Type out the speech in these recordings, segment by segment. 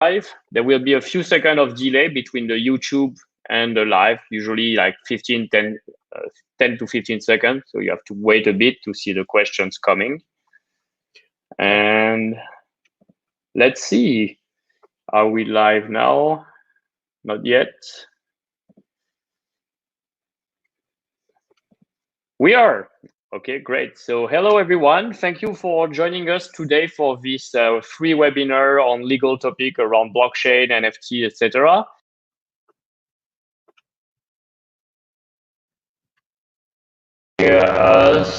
live. There will be a few seconds of delay between the YouTube and the live, usually like 10 to 15 seconds. So you have to wait a bit to see the questions coming. And let's see, are we live now? Not yet. We are. Okay, great. So hello, everyone. Thank you for joining us today for this free webinar on legal topic around blockchain, NFT, etc. As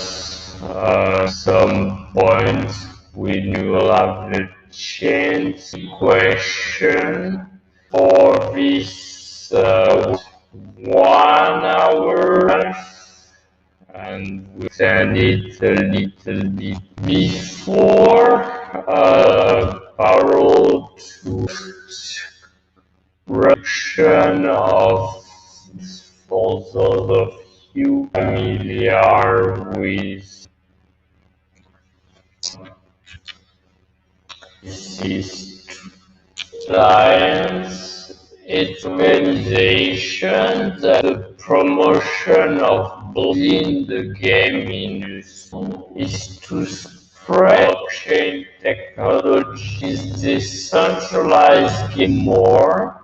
some points we will have the chance question for this 1 hour. And we send it a little bit before parallel to production of, for those of you familiar with this science, it's organization that the promotion of building the game industry is to spread blockchain technologies, decentralized game more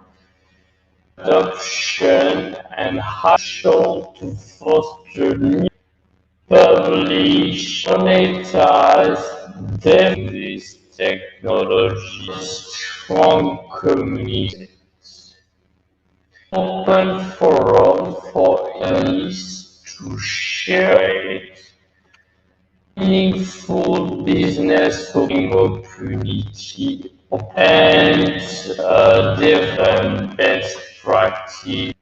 adoption and how to foster new publish monetize this technology strong community. Open forum for us to share meaningful business opportunity and develop best practice.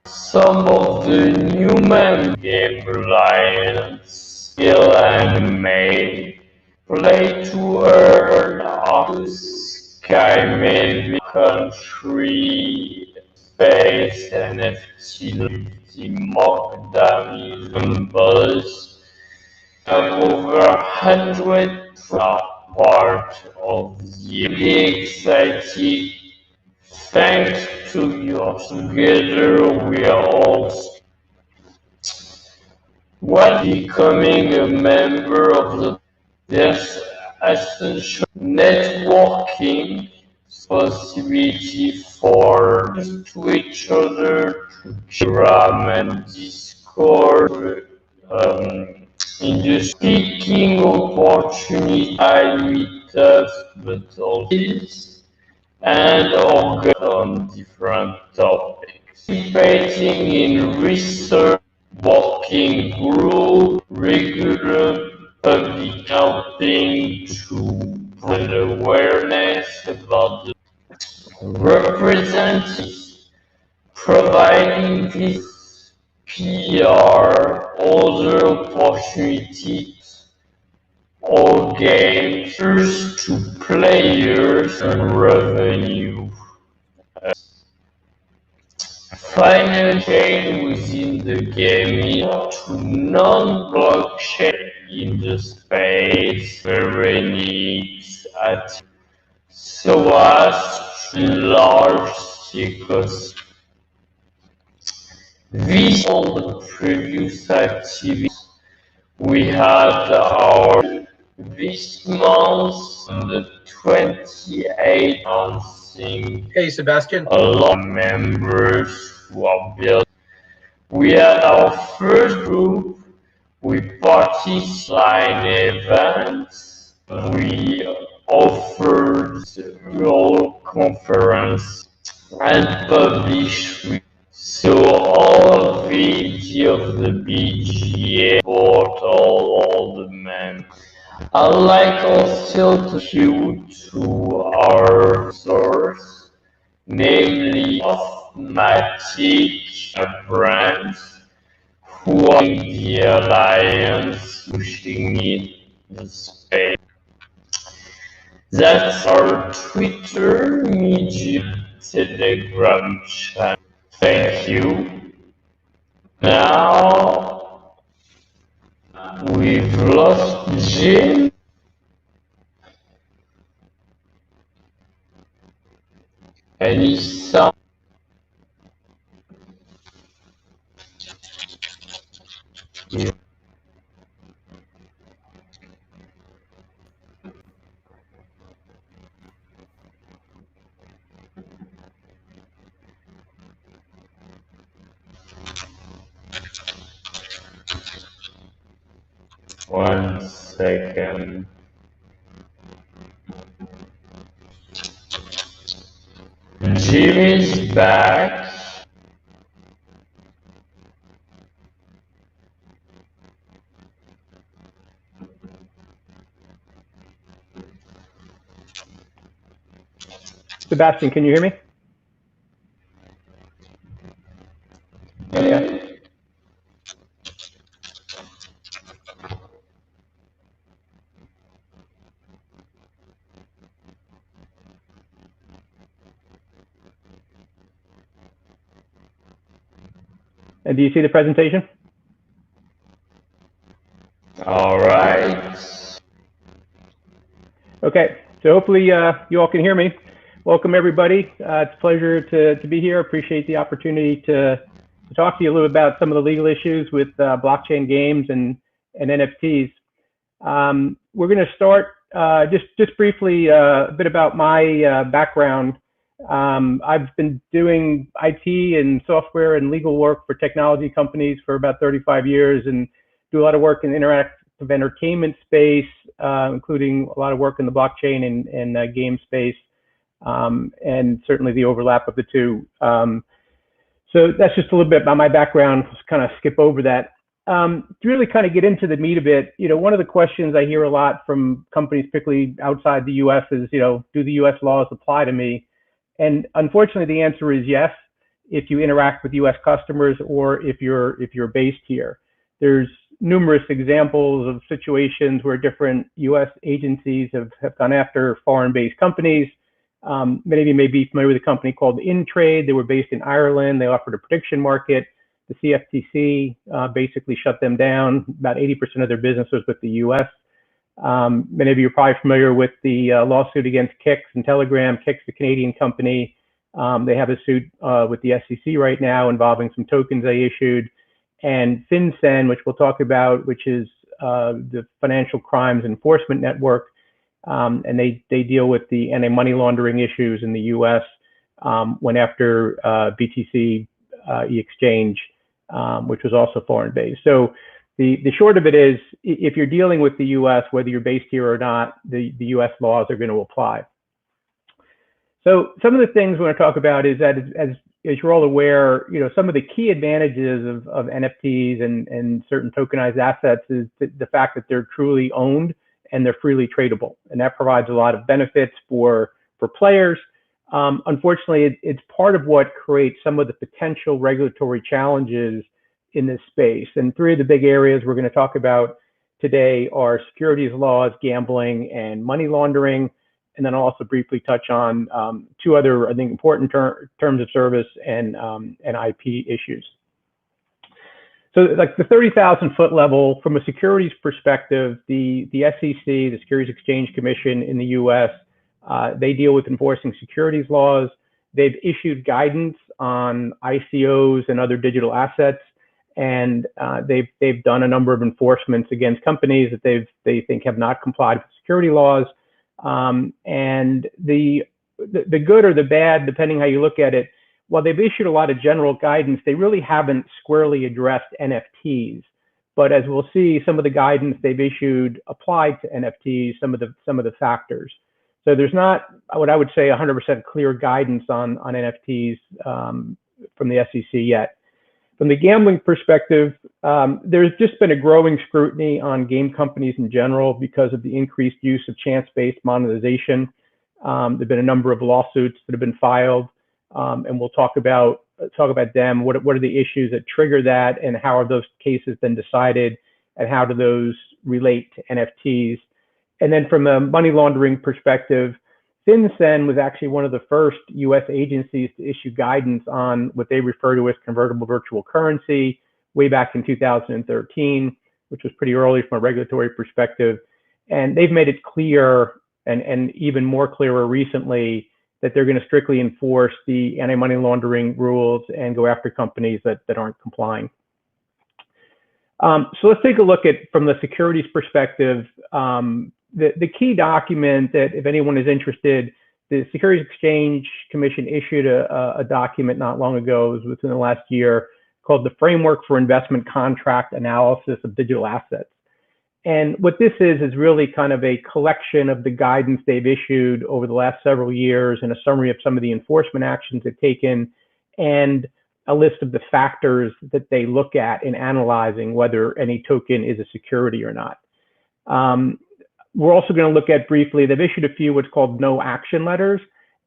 Some of the new game alliance skill and may play to earn our sky maybe country space NFT mock dummies buzz over 100 part of the exciting. Thanks to your together we are all what becoming a member of the there's essential networking possibility for to each other to Telegram and Discord in the speaking opportunity with us but also and on different topics. Participating in research, working group, regular public helping to spread awareness about the representatives, providing this PR, other opportunities or games to players and revenue. Final chain within the game to non-blockchain in the space very needs at so as to large ecosystem. This all the previous activities we had our this month on the 28th announcing Hey Sebastian. a lot of members who are built. We had our first group, we participated in events, we offered several conferences and published. So all video of the BGA portal, all the men. I'd like also to you to our source, namely Matic brands who are in the alliance pushing it the space. That's our Twitter, Medium, Telegram channel. Thank you. Now we've lost Jim. Any sound? Yeah. One second. Jimmy's back. Sebastian, can you hear me? Okay. And do you see the presentation? All right. Okay, so hopefully you all can hear me. Welcome everybody. It's a pleasure to be here. Appreciate the opportunity to talk to you a little bit about some of the legal issues with blockchain games and NFTs. We're going to start just briefly a bit about my background. I've been doing IT and software and legal work for technology companies for about 35 years and do a lot of work in interactive entertainment space, including a lot of work in the blockchain and game space, and certainly the overlap of the two. So that's just a little bit about my background. Just kind of skip over that. To really kind of get into the meat of it, one of the questions I hear a lot from companies, particularly outside the U.S., is, do the U.S. laws apply to me? And unfortunately, the answer is yes, if you interact with U.S. customers or if you're based here. There's numerous examples of situations where different U.S. agencies have gone after foreign-based companies. Many of you may be familiar with a company called Intrade. They were based in Ireland. They offered a prediction market. The CFTC basically shut them down. About 80% of their business was with the U.S. Many of you are probably familiar with the lawsuit against Kix and Telegram. Kix, the Canadian company, they have a suit with the SEC right now involving some tokens they issued. And FinCEN, which we'll talk about, which is the Financial Crimes Enforcement Network, and they deal with the anti-money laundering issues in the U.S. Went after BTC exchange, which was also foreign-based. So the short of it is, if you're dealing with the U.S., whether you're based here or not, the U.S. laws are going to apply. So some of the things we want to talk about is that, as you're all aware, some of the key advantages of NFTs and certain tokenized assets is the fact that they're truly owned and they're freely tradable, and that provides a lot of benefits for players. Unfortunately, it's part of what creates some of the potential regulatory challenges in this space. And three of the big areas we're going to talk about today are securities laws, gambling, and money laundering. And then I'll also briefly touch on two other, I think, important terms of service and IP issues. So like the 30,000 foot level, from a securities perspective, the SEC, the Securities Exchange Commission in the US, they deal with enforcing securities laws. They've issued guidance on ICOs and other digital assets, and they've done a number of enforcements against companies that they think have not complied with security laws. And the good or the bad, depending how you look at it, while they've issued a lot of general guidance, they really haven't squarely addressed NFTs. But as we'll see, some of the guidance they've issued applied to NFTs, some of the factors. So there's not what I would say 100% clear guidance on NFTs from the SEC yet. From the gambling perspective, there's just been a growing scrutiny on game companies in general because of the increased use of chance-based monetization. There've been a number of lawsuits that have been filed, and we'll talk about them. What are the issues that trigger that, and how have those cases been decided, and how do those relate to NFTs? And then from a money laundering perspective, FinCEN was actually one of the first U.S. agencies to issue guidance on what they refer to as convertible virtual currency way back in 2013, which was pretty early from a regulatory perspective. And they've made it clear, and even more clearer recently, that they're going to strictly enforce the anti-money laundering rules and go after companies that aren't complying. So let's take a look at, from the securities perspective, the key document that, if anyone is interested, the Securities Exchange Commission issued a document not long ago, it was within the last year, called the Framework for Investment Contract Analysis of Digital Assets. And what this is really kind of a collection of the guidance they've issued over the last several years and a summary of some of the enforcement actions they've taken and a list of the factors that they look at in analyzing whether any token is a security or not. We're also going to look at briefly, they've issued a few what's called no action letters.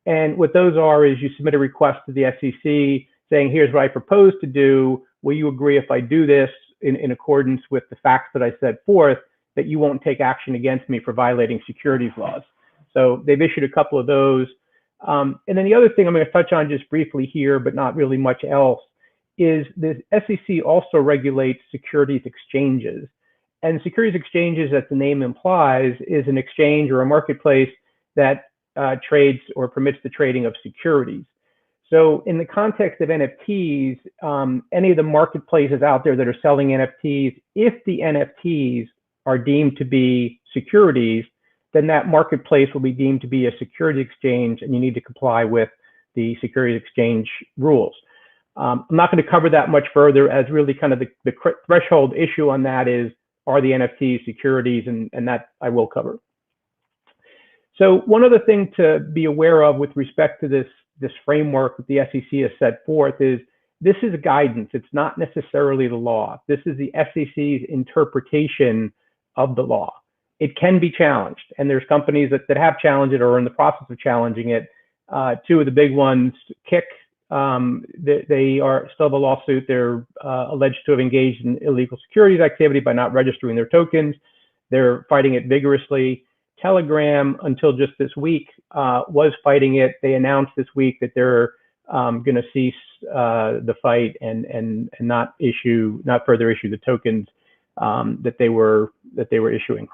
And what those are is you submit a request to the SEC saying, here's what I propose to do. Will you agree if I do this in accordance with the facts that I set forth, that you won't take action against me for violating securities laws? So they've issued a couple of those. And then the other thing I'm going to touch on just briefly here, but not really much else, is the SEC also regulates securities exchanges. And securities exchanges, as the name implies, is an exchange or a marketplace that trades or permits the trading of securities. So in the context of NFTs, any of the marketplaces out there that are selling NFTs, if the NFTs are deemed to be securities, then that marketplace will be deemed to be a security exchange, and you need to comply with the securities exchange rules. I'm not going to cover that much further, as really kind of the threshold issue on that is, are the NFTs securities, and that I will cover. So one other thing to be aware of with respect to this framework that the SEC has set forth is, this is guidance. It's not necessarily the law. This is the SEC's interpretation of the law. It can be challenged, and there's companies that have challenged it or are in the process of challenging it. Two of the big ones, Kick, they are still have a lawsuit. They're alleged to have engaged in illegal securities activity by not registering their tokens. They're fighting it vigorously. Telegram, until just this week, was fighting it. They announced this week that they're going to cease the fight and not further issue the tokens that they were issuing.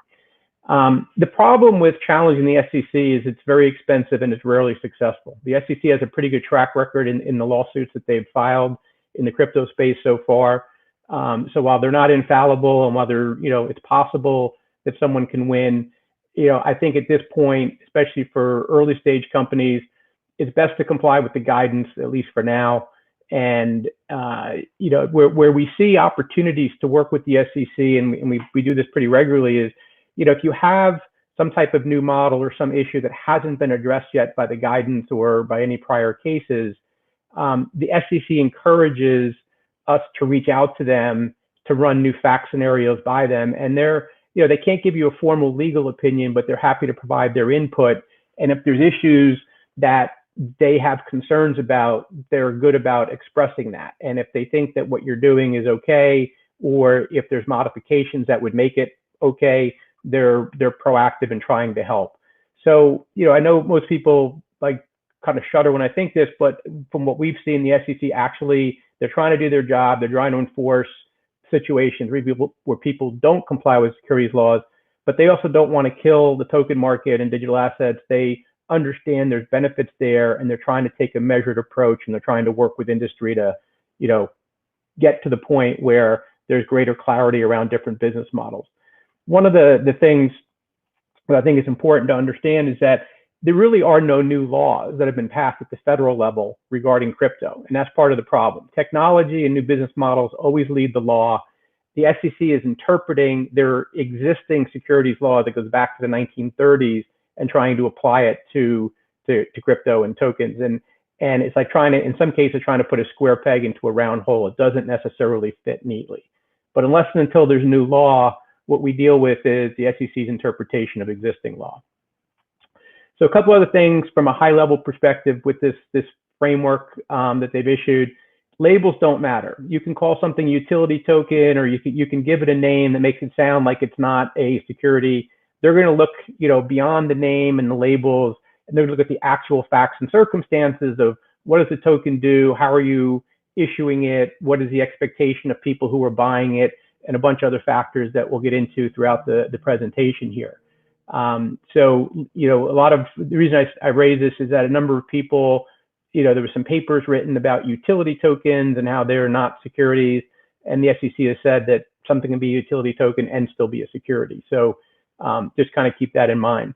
The problem with challenging the SEC is it's very expensive and it's rarely successful. The SEC has a pretty good track record in the lawsuits that they've filed in the crypto space so far. So while they're not infallible and while it's possible that someone can win, I think at this point, especially for early stage companies, it's best to comply with the guidance, at least for now. And where we see opportunities to work with the SEC, and we do this pretty regularly, is if you have some type of new model or some issue that hasn't been addressed yet by the guidance or by any prior cases, the SEC encourages us to reach out to them to run new fact scenarios by them. And they can't give you a formal legal opinion, but they're happy to provide their input. And if there's issues that they have concerns about, they're good about expressing that. And if they think that what you're doing is okay, or if there's modifications that would make it okay, they're proactive in trying to help. So, I know most people kind of shudder when I think this, but from what we've seen, the SEC actually, they're trying to do their job. They're trying to enforce situations where people don't comply with securities laws, but they also don't want to kill the token market and digital assets. They understand there's benefits there, and they're trying to take a measured approach, and they're trying to work with industry to, get to the point where there's greater clarity around different business models. One of the things that I think is important to understand is that there really are no new laws that have been passed at the federal level regarding crypto, and that's part of the problem. Technology and new business models always lead the law. The SEC is interpreting their existing securities law that goes back to the 1930s and trying to apply it to crypto and tokens. And it's like in some cases, trying to put a square peg into a round hole. It doesn't necessarily fit neatly. But unless and until there's new law, what we deal with is the SEC's interpretation of existing law. So a couple other things from a high level perspective with this framework that they've issued. Labels don't matter. You can call something utility token, or you can give it a name that makes it sound like it's not a security. They're going to look, beyond the name and the labels, and they're going to look at the actual facts and circumstances of what does the token do, how are you issuing it, what is the expectation of people who are buying it, and a bunch of other factors that we'll get into throughout the presentation here. So, a lot of the reason I raise this is that a number of people, there were some papers written about utility tokens and how they're not securities. And the SEC has said that something can be a utility token and still be a security. So just kind of keep that in mind.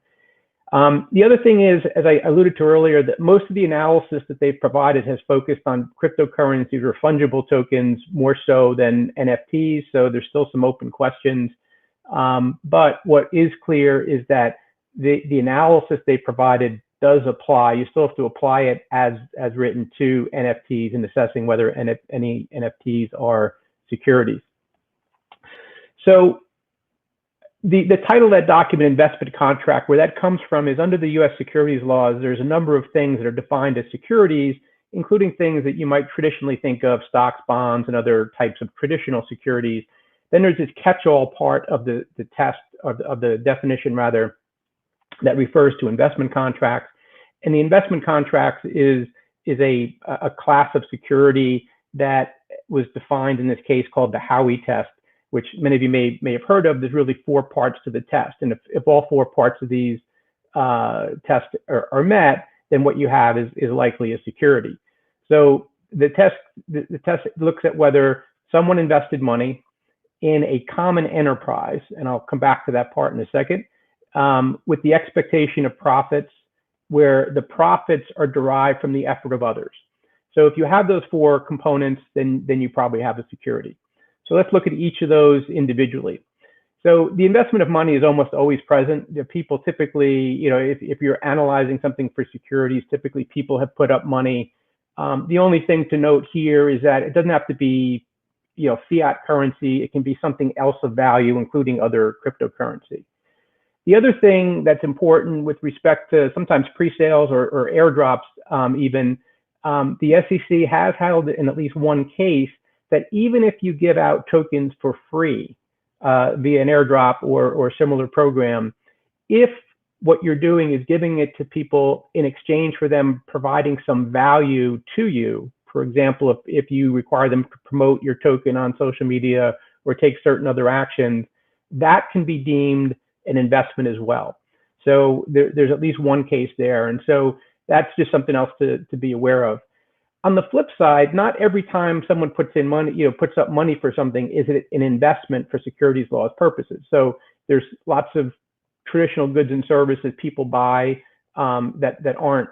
The other thing is, as I alluded to earlier, that most of the analysis that they've provided has focused on cryptocurrencies or fungible tokens more so than NFTs. So there's still some open questions. But what is clear is that the analysis they provided does apply. You still have to apply it as written to NFTs in assessing whether any NFTs are securities. So the title of that document, investment contract, where that comes from is under the US securities laws. There's a number of things that are defined as securities, including things that you might traditionally think of, stocks, bonds, and other types of traditional securities. Then there's this catch-all part of the test, of the definition rather, that refers to investment contracts. And the investment contracts is a class of security that was defined in this case called the Howey test, which many of you may have heard of. There's really 4 parts to the test. And if all 4 parts of these tests are met, then what you have is likely a security. So the test looks at whether someone invested money in a common enterprise, and I'll come back to that part in a second, with the expectation of profits, where the profits are derived from the effort of others. So if you have those 4 components, then you probably have a security. So let's look at each of those individually. So the investment of money is almost always present. People typically, if you're analyzing something for securities, typically people have put up money. The only thing to note here is that it doesn't have to be, fiat currency. It can be something else of value, including other cryptocurrency. The other thing that's important with respect to sometimes pre-sales or airdrops, the SEC has held in at least one case that even if you give out tokens for free via an airdrop or similar program, if what you're doing is giving it to people in exchange for them providing some value to you, for example, if you require them to promote your token on social media or take certain other actions, that can be deemed an investment as well. So there's at least one case there. And so that's just something else to be aware of. On the flip side, not every time someone puts in money, puts up money for something, is it an investment for securities laws purposes. So there's lots of traditional goods and services people buy that aren't,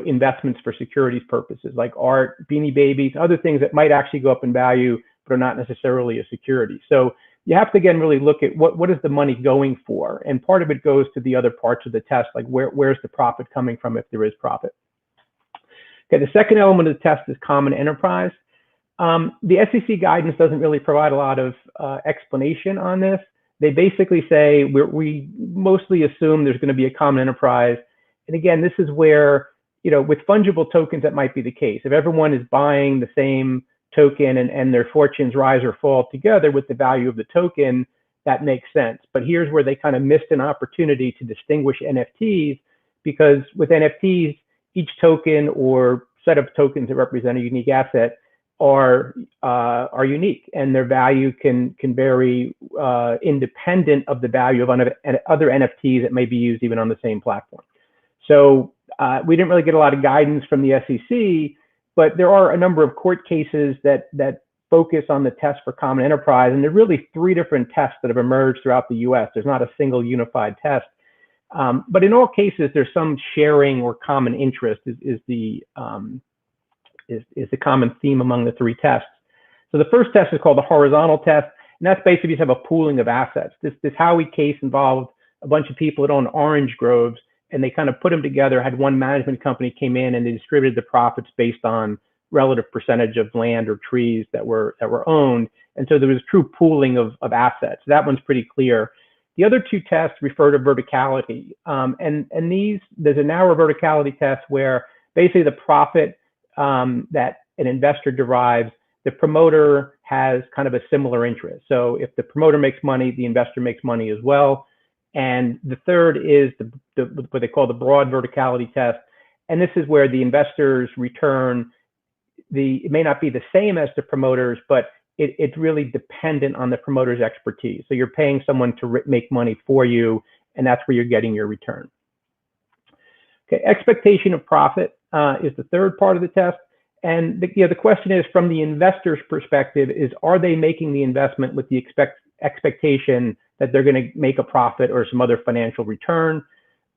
investments for securities purposes, like art, Beanie Babies, other things that might actually go up in value, but are not necessarily a security. So you have to, again, really look at what is the money going for? And part of it goes to the other parts of the test, like where's the profit coming from if there is profit. Okay, the second element of the test is common enterprise. The SEC guidance doesn't really provide a lot of explanation on this. They basically say we mostly assume there's going to be a common enterprise. And again, this is where, with fungible tokens, that might be the case. If everyone is buying the same token and their fortunes rise or fall together with the value of the token, that makes sense. But here's where they kind of missed an opportunity to distinguish NFTs, because with NFTs, each token or set of tokens that represent a unique asset are unique, and their value can vary independent of the value of other NFTs that may be used even on the same platform. So we didn't really get a lot of guidance from the SEC, but there are a number of court cases that focus on the test for common enterprise, and there are really 3 different tests that have emerged throughout the US. There's not a single unified test. But in all cases, there's some sharing or common interest is the common theme among the 3 tests. So the first test is called the horizontal test, and that's basically just have a pooling of assets. This Howey case involved a bunch of people that own orange groves, and they kind of put them together, had one management company came in and they distributed the profits based on relative percentage of land or trees that were owned. And so there was true pooling of assets. That one's pretty clear. The other 2 tests refer to verticality. And there's a narrow verticality test where basically the profit that an investor derives, the promoter has kind of a similar interest. So if the promoter makes money, the investor makes money as well. And the third is what they call the broad verticality test. And this is where the investors return, it may not be the same as the promoters, but it's really dependent on the promoter's expertise. So you're paying someone to make money for you, and that's where you're getting your return. Okay, expectation of profit is the third part of the test. And the question is, from the investor's perspective, is are they making the investment with the expectation that they're going to make a profit or some other financial return?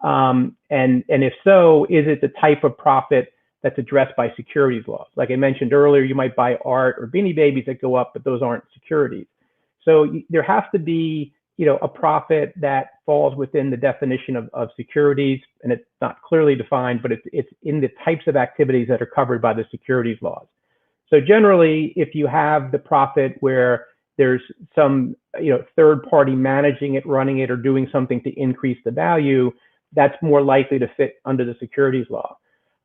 And if so, is it the type of profit that's addressed by securities laws? Like I mentioned earlier, you might buy art or Beanie Babies that go up, but those aren't securities. So there has to be, a profit that falls within the definition of securities, and it's not clearly defined, but it's in the types of activities that are covered by the securities laws. So generally, if you have the profit where there's some, third party managing it, running it, or doing something to increase the value, that's more likely to fit under the securities law.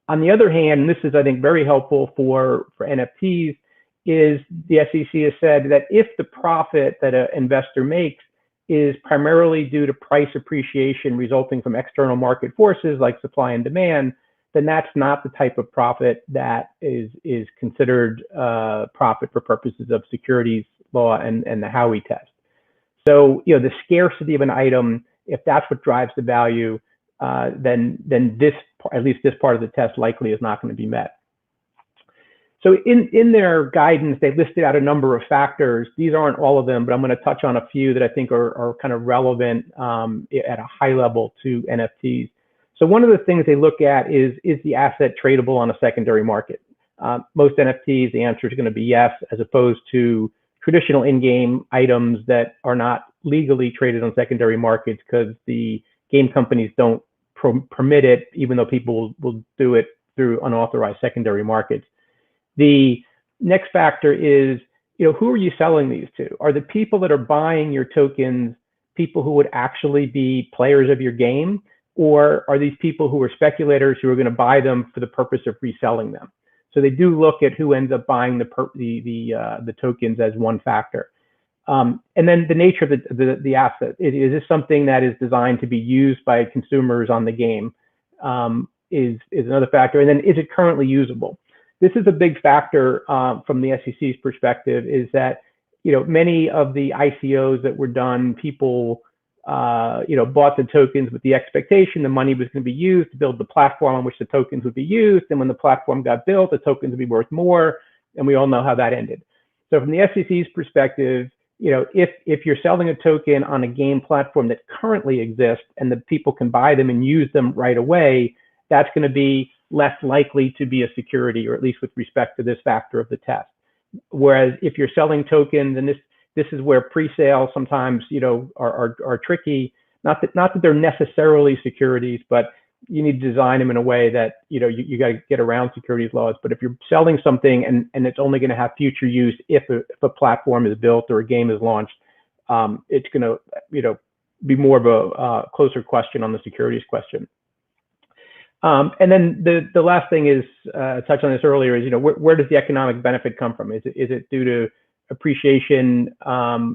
On the other hand, and this is, I think, very helpful for NFTs, is the SEC has said that if the profit that an investor makes is primarily due to price appreciation resulting from external market forces like supply and demand, then that's not the type of profit that is considered profit for purposes of securities law and the Howey test. So, the scarcity of an item, if that's what drives the value, then this, at least this part of the test, likely is not going to be met. So in their guidance, they listed out a number of factors. These aren't all of them, but I'm going to touch on a few that I think are kind of relevant at a high level to NFTs. So one of the things they look at is the asset tradable on a secondary market? Most NFTs, the answer is going to be yes, as opposed to traditional in-game items that are not legally traded on secondary markets because the game companies don't permit it, even though people will do it through unauthorized secondary markets. The next factor is, who are you selling these to? Are the people that are buying your tokens people who would actually be players of your game? Or are these people who are speculators who are going to buy them for the purpose of reselling them? So they do look at who ends up buying the tokens as one factor. And then the nature of the asset. Is this something that is designed to be used by consumers on the game? Is another factor. And then is it currently usable? This is a big factor from the SEC's perspective, is that, many of the ICOs that were done, people, bought the tokens with the expectation the money was going to be used to build the platform on which the tokens would be used. And when the platform got built, the tokens would be worth more. And we all know how that ended. So from the SEC's perspective, if you're selling a token on a game platform that currently exists and the people can buy them and use them right away, that's going to be less likely to be a security, or at least with respect to this factor of the test. Whereas if you're selling tokens, and this is where pre-sale sometimes are tricky. Not that they're necessarily securities, but you need to design them in a way that you got to get around securities laws. But if you're selling something and it's only going to have future use if a platform is built or a game is launched, it's going to be more of a closer question on the securities question. And then the last thing is, I touched on this earlier, is where does the economic benefit come from? Is it due to appreciation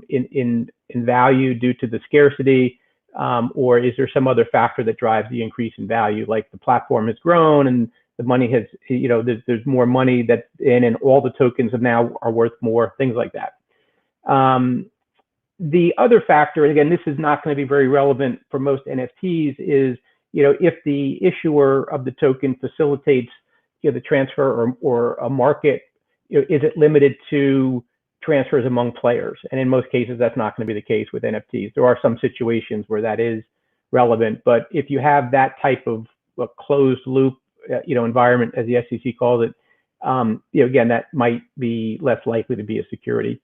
in value due to the scarcity, or is there some other factor that drives the increase in value, like the platform has grown and the money has, there's more money that's in, and all the tokens now are worth more, things like that. The other factor, and again, this is not going to be very relevant for most NFTs, is if the issuer of the token facilitates the transfer or a market, is it limited to transfers among players? And in most cases, that's not going to be the case with NFTs. There are some situations where that is relevant, but if you have that type of a closed loop, environment, as the SEC calls it, again, that might be less likely to be a security.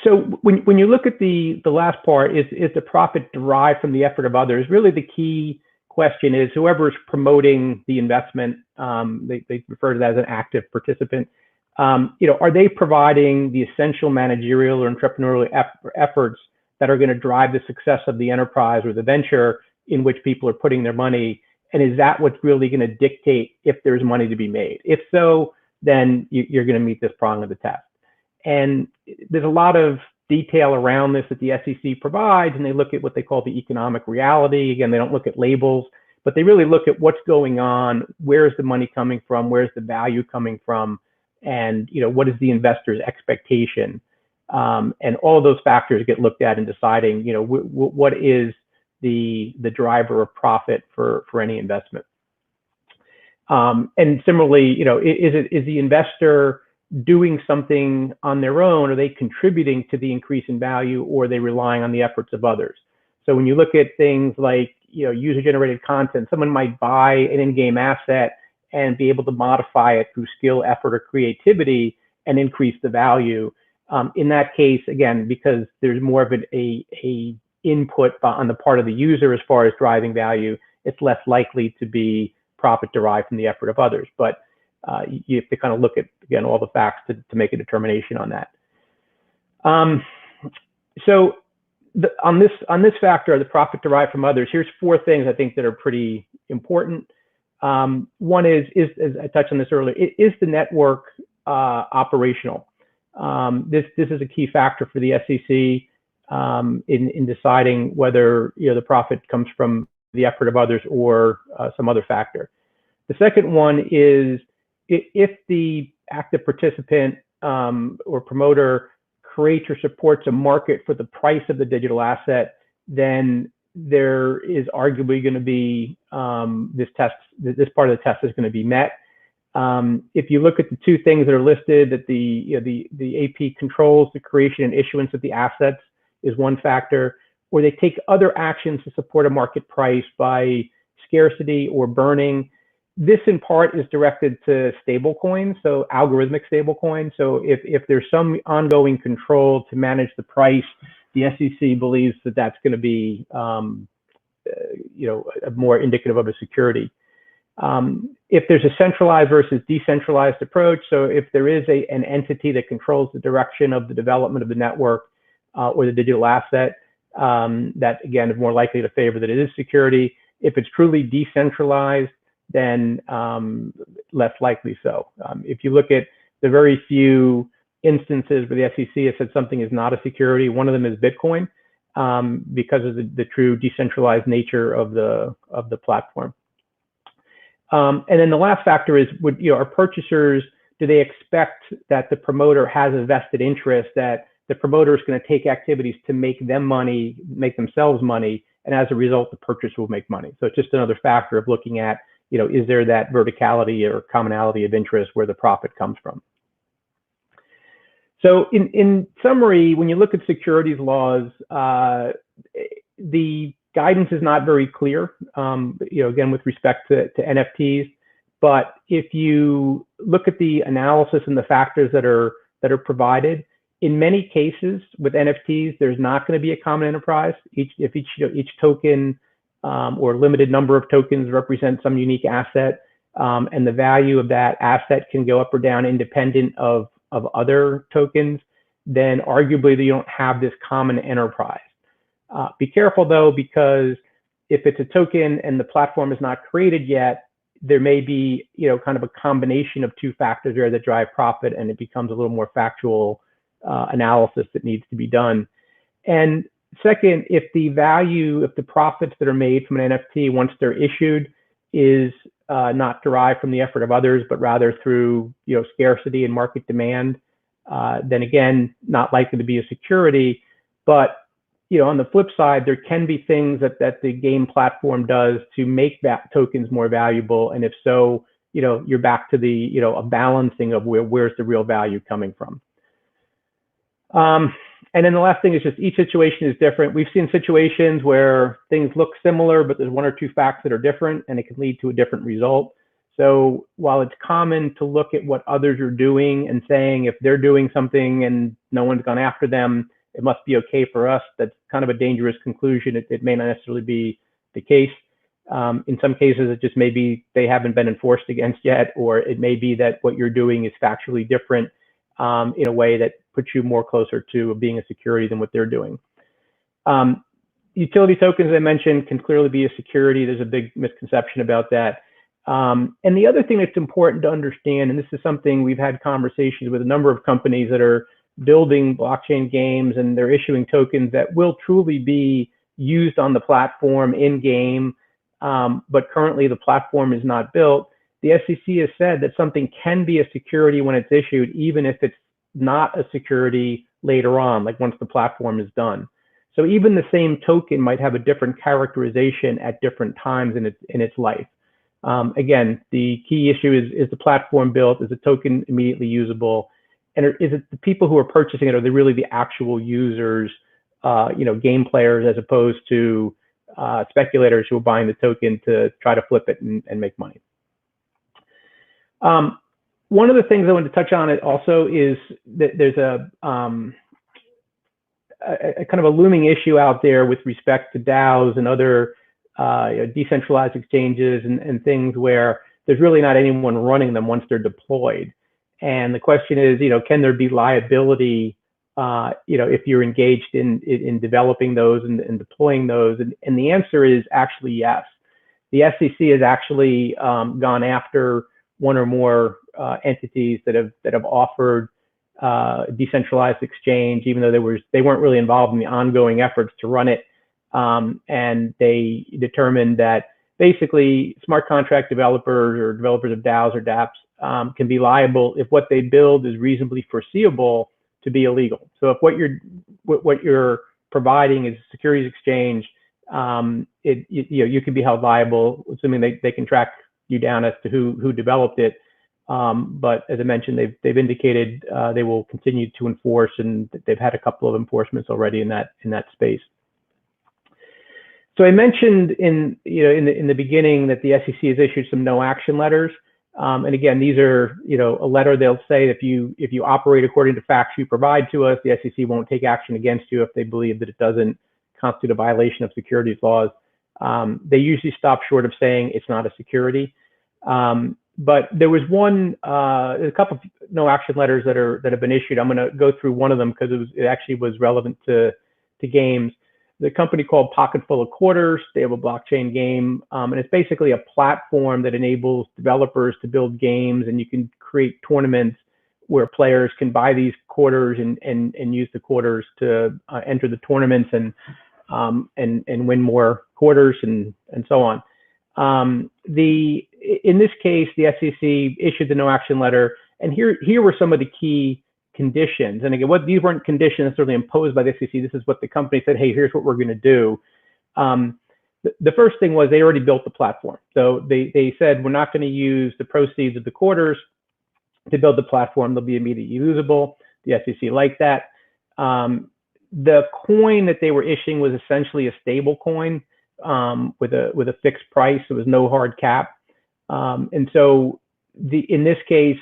So when you look at the last part, is the profit derived from the effort of others? Really, the key question is whoever's promoting the investment, they refer to that as an active participant. Are they providing the essential managerial or entrepreneurial efforts that are going to drive the success of the enterprise or the venture in which people are putting their money? And is that what's really going to dictate if there's money to be made? If so, then you're going to meet this prong of the test. And there's a lot of detail around this that the SEC provides, and they look at what they call the economic reality. Again, they don't look at labels, but they really look at what's going on, where's the money coming from, where's the value coming from, and what is the investor's expectation. And all of those factors get looked at in deciding, what is the driver of profit for any investment. And similarly, is the investor doing something on their own? Are they contributing to the increase in value, or are they relying on the efforts of others? So when you look at things like, user-generated content, someone might buy an in-game asset and be able to modify it through skill, effort, or creativity and increase the value. In that case, again, because there's more of a input on the part of the user as far as driving value, it's less likely to be profit derived from the effort of others. But you have to kind of look at, again, all the facts to make a determination on that. So on this factor, the profit derived from others, here's 4 things I think that are pretty important. One is, as I touched on this earlier, is the network operational? This is a key factor for the SEC in deciding whether the profit comes from the effort of others or some other factor. The second one is, if the active participant or promoter creates or supports a market for the price of the digital asset, then there is arguably going to be this part of the test is going to be met. If you look at the 2 things that are listed, that the AP controls the creation and issuance of the assets is one factor, or they take other actions to support a market price by scarcity or burning. This in part is directed to stable coins, so algorithmic stable coins. So if there's some ongoing control to manage the price, the SEC believes that that's going to be more indicative of a security. If there's a centralized versus decentralized approach, so if there is an entity that controls the direction of the development of the network or the digital asset, that again is more likely to favor that it is security. If it's truly decentralized, then less likely so. If you look at the very few instances where the SEC has said something is not a security, one of them is Bitcoin, because of the true decentralized nature of the platform. And then the last factor is, are purchasers, do they expect that the promoter has a vested interest, that the promoter is going to take activities to make themselves money, and as a result, the purchaser will make money. So it's just another factor of looking at, is there that verticality or commonality of interest where the profit comes from? So in summary, when you look at securities laws, the guidance is not very clear, again, with respect to NFTs. But if you look at the analysis and the factors that are provided, in many cases with NFTs, there's not going to be a common enterprise. If each token or limited number of tokens represent some unique asset, and the value of that asset can go up or down independent of other tokens, then arguably you don't have this common enterprise. Be careful though, because if it's a token and the platform is not created yet, there may be kind of a combination of 2 factors there that drive profit, and it becomes a little more factual analysis that needs to be done. And second, if the profits that are made from an NFT once they're issued is not derived from the effort of others, but rather through scarcity and market demand, then again, not likely to be a security. But on the flip side, there can be things that the game platform does to make that tokens more valuable, and if so, you're back to the a balancing of where's the real value coming from. And then the last thing is just each situation is different. We've seen situations where things look similar, but there's 1 or 2 facts that are different, and it can lead to a different result. So while it's common to look at what others are doing and saying if they're doing something and no one's gone after them, it must be okay for us, that's kind of a dangerous conclusion. It may not necessarily be the case. In some cases, it just may be they haven't been enforced against yet, or it may be that what you're doing is factually different in a way that puts you more closer to being a security than what they're doing. Utility tokens, as I mentioned, can clearly be a security. There's a big misconception about that. And the other thing that's important to understand, and this is something we've had conversations with a number of companies that are building blockchain games, and they're issuing tokens that will truly be used on the platform in game, but currently the platform is not built. The SEC has said that something can be a security when it's issued, even if it's not a security later on, like once the platform is done. So even the same token might have a different characterization at different times in its life. Again, the key issue is the platform built? Is the token immediately usable? And is it the people who are purchasing it, are they really the actual users, game players, as opposed to speculators who are buying the token to try to flip it and make money? One of the things I wanted to touch on it also is that there's a kind of a looming issue out there with respect to DAOs and other decentralized exchanges and things where there's really not anyone running them once they're deployed. And the question is, can there be liability, if you're engaged in developing those and deploying those? And the answer is actually yes. The SEC has actually gone after one or more entities that have offered decentralized exchange, even though they weren't really involved in the ongoing efforts to run it. And they determined that basically smart contract developers or developers of DAOs or dApps can be liable if what they build is reasonably foreseeable to be illegal. So if what you're providing is a securities exchange, you can be held liable, assuming they can track you down as to who developed it. But as I mentioned, they've indicated they will continue to enforce, and they've had a couple of enforcements already in that space. So I mentioned in the beginning that the SEC has issued some no action letters, and again, these are a letter they'll say if you operate according to facts you provide to us, the SEC won't take action against you if they believe that it doesn't constitute a violation of securities laws. They usually stop short of saying it's not a security. But there was a couple of no action letters that have been issued. I'm going to go through one of them because it actually was relevant to games. The company called Pocketful of Quarters, they have a blockchain game, and it's basically a platform that enables developers to build games, and you can create tournaments where players can buy these quarters and use the quarters to enter the tournaments and win more quarters and so on. In this case, the SEC issued the no action letter, and here were some of the key conditions. And again, these weren't conditions necessarily imposed by the SEC. This is what the company said, hey, here's what we're going to do. The first thing was they already built the platform. So they said, we're not going to use the proceeds of the quarters to build the platform. They'll be immediately usable. The SEC liked that. The coin that they were issuing was essentially a stable coin with a fixed price. There was no hard cap. And so in this case,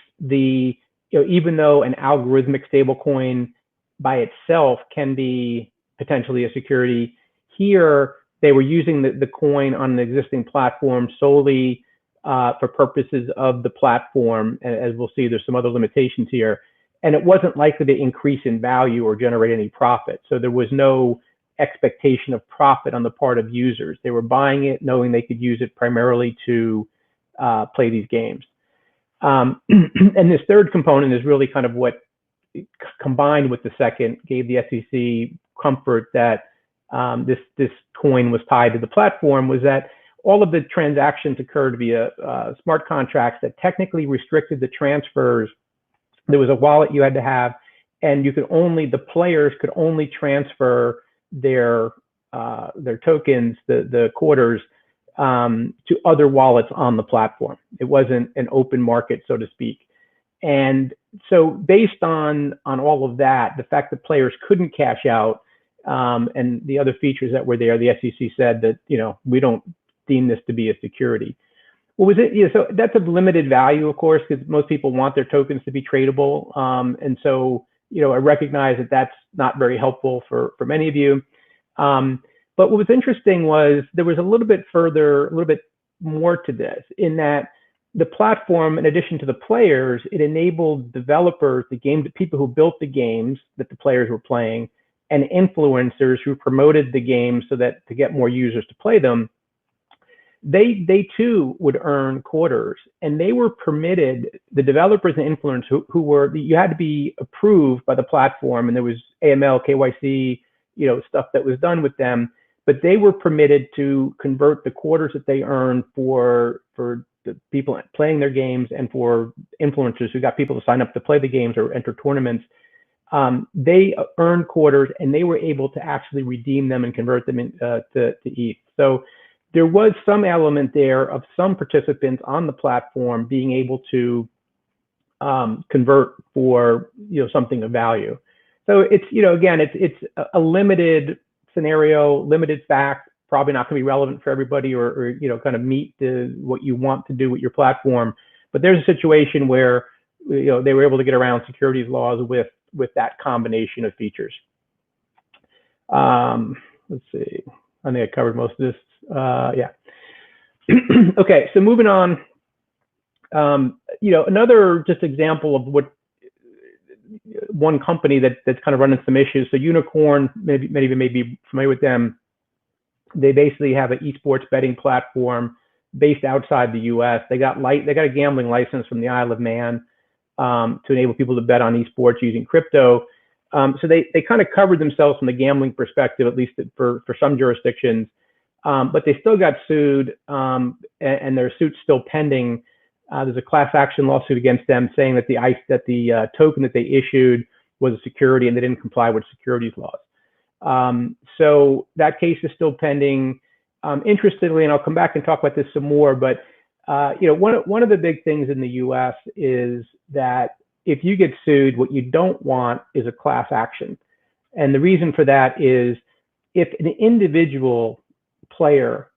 even though an algorithmic stablecoin by itself can be potentially a security, here they were using the coin on an existing platform solely for purposes of the platform. And as we'll see, there's some other limitations here. And it wasn't likely to increase in value or generate any profit. So there was no expectation of profit on the part of users. They were buying it knowing they could use it primarily to play these games. And this third component is really kind of what, combined with the second, gave the SEC comfort that this coin was tied to the platform, was that all of the transactions occurred via smart contracts that technically restricted the transfers. There was a wallet you had to have, and the players could only transfer their tokens, the quarters, to other wallets on the platform. It wasn't an open market, so to speak. And so based on all of that, the fact that players couldn't cash out, and the other features that were there, the SEC said that, we don't deem this to be a security. What was it? So that's of limited value, of course, because most people want their tokens to be tradable. And so, I recognize that that's not very helpful for many of you. But what was interesting was there was a little bit more to this, in that the platform, in addition to the players, it enabled developers, the people who built the games that the players were playing, and influencers who promoted the games so that to get more users to play them, they too would earn quarters, and they were permitted, the developers and influencers you had to be approved by the platform, and there was AML, KYC, stuff that was done with them, but they were permitted to convert the quarters that they earned for the people playing their games and for influencers who got people to sign up to play the games or enter tournaments. they earned quarters and they were able to actually redeem them and convert them to ETH. So there was some element there of some participants on the platform being able to convert for something of value. So it's again it's a limited scenario, limited fact, probably not going to be relevant for everybody or kind of meet what you want to do with your platform. But there's a situation where they were able to get around securities laws with that combination of features. Let's see. I think I covered most of this. Yeah. Okay, so moving on. Another just example of what one company that's kind of running some issues. So Unicorn, many of you may be familiar with them. They basically have an esports betting platform based outside the U.S. They got a gambling license from the Isle of Man to enable people to bet on esports using crypto. So they kind of covered themselves from the gambling perspective, at least for some jurisdictions. But they still got sued, and their suit's still pending. There's a class action lawsuit against them saying that the token that they issued was a security and they didn't comply with securities laws. So that case is still pending. Interestingly, and I'll come back and talk about this some more, but one of the big things in the U.S. is that if you get sued, what you don't want is a class action. And the reason for that is if an individual player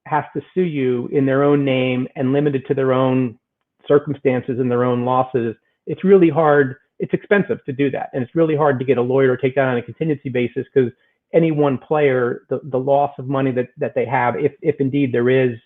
has to sue you in their own name and limited to their own circumstances and their own losses, it's really hard. It's expensive to do that. And it's really hard to get a lawyer to take that on a contingency basis because any one player, the loss of money that they have, if indeed there is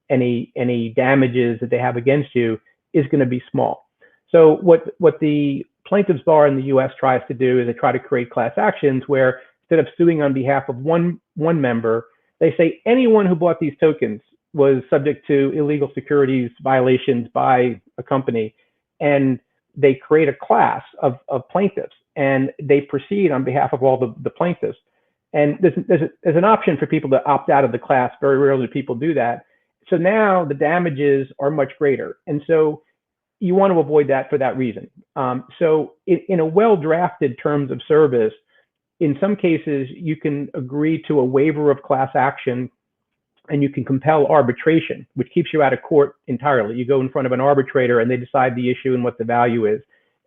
any damages that they have against you, is going to be small. So what the plaintiffs bar in the U.S. tries to do is they try to create class actions where instead of suing on behalf of one member, they say anyone who bought these tokens was subject to illegal securities violations by a company, and they create a class of plaintiffs, and they proceed on behalf of all the plaintiffs. And there's an option for people to opt out of the class. Very rarely do people do that. So now the damages are much greater, and so you want to avoid that for that reason. So in a well-drafted terms of service, in some cases, you can agree to a waiver of class action and you can compel arbitration, which keeps you out of court entirely. You go in front of an arbitrator and they decide the issue and what the value is.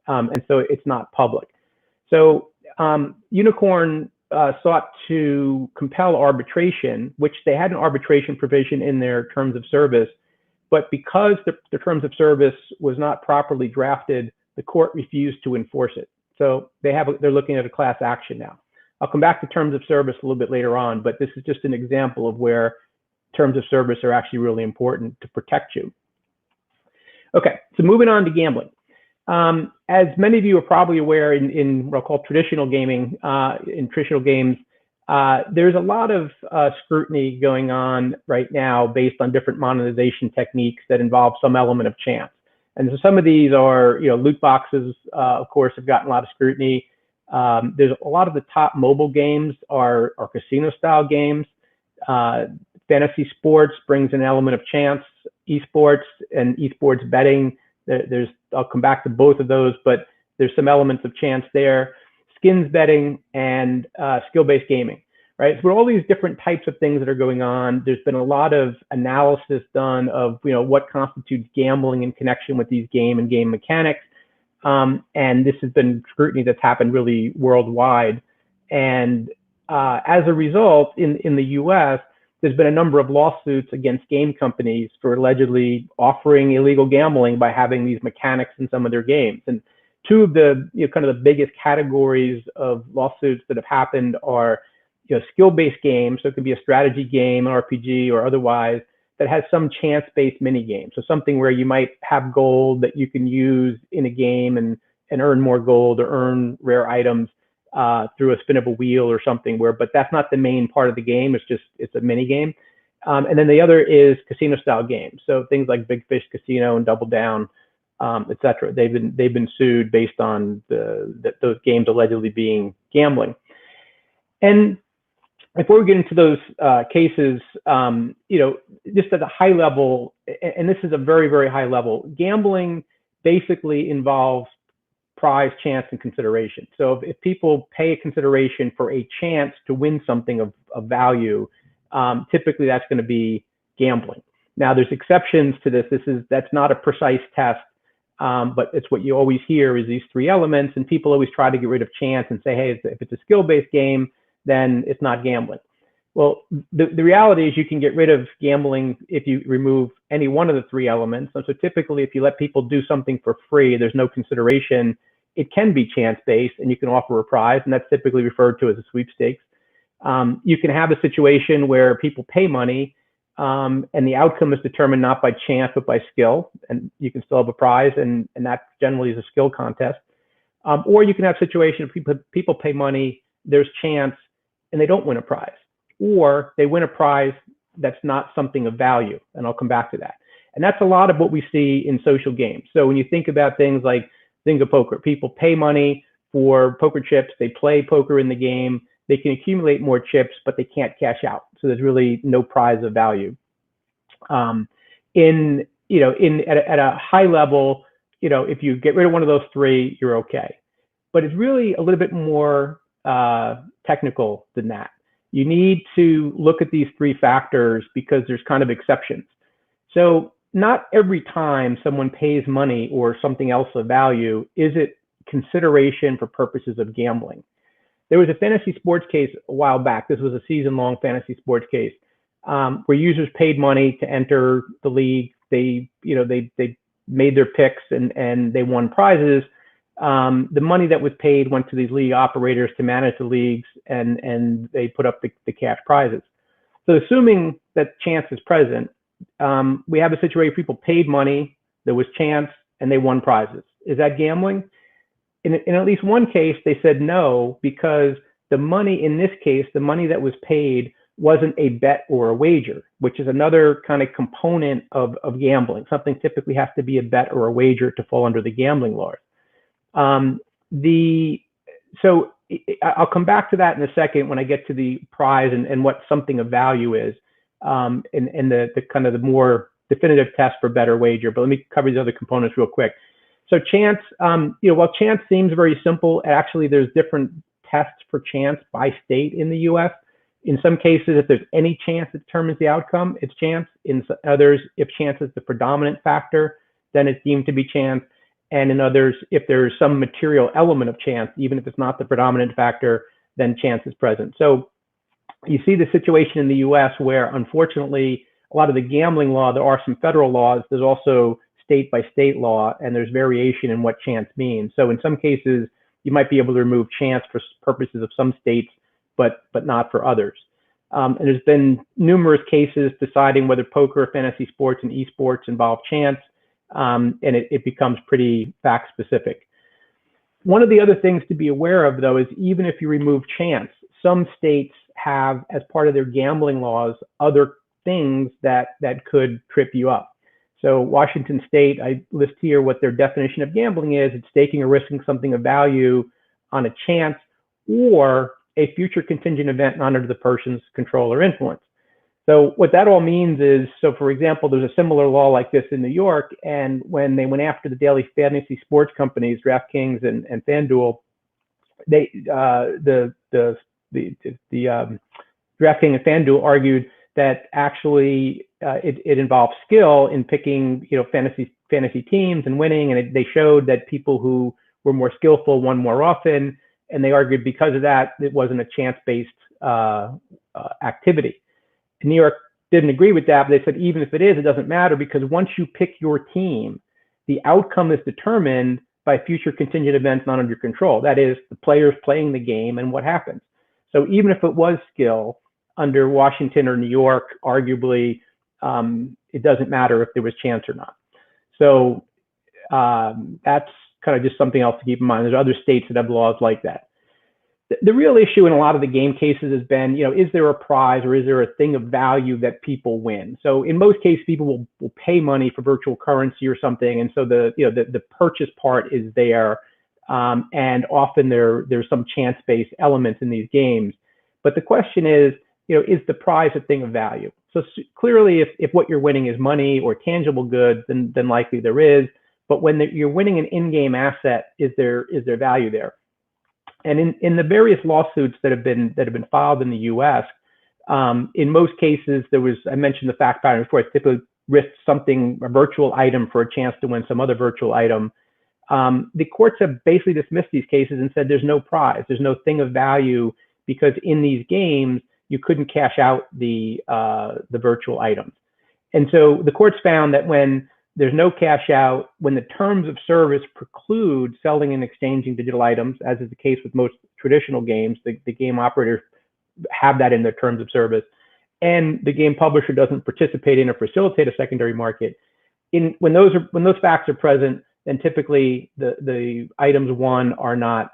And so it's not public. So Unicorn sought to compel arbitration, which they had an arbitration provision in their terms of service. But because the terms of service was not properly drafted, the court refused to enforce it. So they're looking at a class action now. I'll come back to terms of service a little bit later on, but this is just an example of where terms of service are actually really important to protect you. Okay, so moving on to gambling. As many of you are probably aware, in what I'll call traditional gaming, in traditional games, there's a lot of scrutiny going on right now based on different monetization techniques that involve some element of chance. And so some of these are, loot boxes, of course, have gotten a lot of scrutiny. There's a lot of the top mobile games are casino-style games. Fantasy sports brings an element of chance. Esports and esports betting, I'll come back to both of those, but there's some elements of chance there. Skins betting and skill-based gaming, right? So for all these different types of things that are going on, there's been a lot of analysis done of what constitutes gambling in connection with these game mechanics. And this has been scrutiny that's happened really worldwide. And as a result, in the US, there's been a number of lawsuits against game companies for allegedly offering illegal gambling by having these mechanics in some of their games. And two of the kind of the biggest categories of lawsuits that have happened are skill-based games. So it could be a strategy game, an RPG, or otherwise, that has some chance-based mini game. So something where you might have gold that you can use in a game and earn more gold or earn rare items through a spin of a wheel or something but that's not the main part of the game. It's a mini game. And then the other is casino-style games. So things like Big Fish Casino and Double Down, etc. They've been sued based on those games allegedly being gambling. And before we get into those cases, just at a high level, and this is a very, very high level, gambling basically involves prize, chance, and consideration. So if people pay a consideration for a chance to win something of value, typically that's going to be gambling. Now, there's exceptions to this. That's not a precise test, but it's what you always hear is these three elements, and people always try to get rid of chance and say, hey, if it's a skill-based game, then it's not gambling. Well, the reality is you can get rid of gambling if you remove any one of the three elements. So typically, if you let people do something for free, there's no consideration, it can be chance-based, and you can offer a prize, and that's typically referred to as a sweepstakes. You can have a situation where people pay money, and the outcome is determined not by chance, but by skill, and you can still have a prize, and that generally is a skill contest. Or you can have a situation where people pay money, there's chance, and they don't win a prize. Or they win a prize that's not something of value, and I'll come back to that. And that's a lot of what we see in social games. So when you think about things like Zynga Poker, people pay money for poker chips, they play poker in the game, they can accumulate more chips, but they can't cash out. So there's really no prize of value. At a high level, if you get rid of one of those three, you're okay. But it's really a little bit more technical than that. You need to look at these three factors because there's kind of exceptions. So not every time someone pays money or something else of value is it consideration for purposes of gambling. There was a fantasy sports case a while back. This was a season-long fantasy sports case where users paid money to enter the league. They made their picks and they won prizes. The money that was paid went to these league operators to manage the leagues, and they put up the cash prizes. So assuming that chance is present, we have a situation where people paid money, there was chance, and they won prizes. Is that gambling? In at least one case, they said no, because the money in this case, the money that was paid wasn't a bet or a wager, which is another kind of component of gambling. Something typically has to be a bet or a wager to fall under the gambling laws. So I'll come back to that in a second when I get to the prize and what something of value is, and the kind of the more definitive test for bet or wager. But let me cover these other components real quick. So chance, while chance seems very simple, actually there's different tests for chance by state in the U.S. In some cases, if there's any chance that determines the outcome, it's chance. In others, if chance is the predominant factor, then it's deemed to be chance. And in others, if there's some material element of chance, even if it's not the predominant factor, then chance is present. So you see the situation in the US where, unfortunately, a lot of the gambling law, there are some federal laws, there's also state by state law, and there's variation in what chance means. So in some cases, you might be able to remove chance for purposes of some states, but not for others. And there's been numerous cases deciding whether poker, fantasy sports, and esports involve chance. And it becomes pretty fact specific. One of the other things to be aware of, though, is even if you remove chance, some states have, as part of their gambling laws, other things that could trip you up. So Washington State, I list here what their definition of gambling is. It's staking or risking something of value on a chance or a future contingent event not under the person's control or influence. So what that all means is, so for example, there's a similar law like this in New York, and when they went after the daily fantasy sports companies, DraftKings and FanDuel, the DraftKings and FanDuel argued that actually it involved skill in picking fantasy teams and winning, and they showed that people who were more skillful won more often, and they argued because of that it wasn't a chance-based activity. New York didn't agree with that, but they said even if it is, it doesn't matter because once you pick your team, the outcome is determined by future contingent events not under your control. That is, the players playing the game and what happens. So even if it was skill, under Washington or New York, arguably, it doesn't matter if there was chance or not. So that's kind of just something else to keep in mind. There's other states that have laws like that. The real issue in a lot of the game cases has been, is there a prize or is there a thing of value that people win? So in most cases, people will pay money for virtual currency or something, and so the purchase part is there, and often there's some chance-based elements in these games. But the question is the prize a thing of value? So clearly, if what you're winning is money or tangible goods, then likely there is. but when you're winning an in-game asset, is there value there? And in the various lawsuits that have been filed in the U.S., in most cases, I mentioned the fact pattern before, it's typically risked something, a virtual item for a chance to win some other virtual item. The courts have basically dismissed these cases and said there's no prize, there's no thing of value, because in these games, you couldn't cash out the virtual items. And so the courts found that when there's no cash out, when the terms of service preclude selling and exchanging digital items, as is the case with most traditional games, the game operators have that in their terms of service, and the game publisher doesn't participate in or facilitate a secondary market. When those facts are present, then typically the items won are not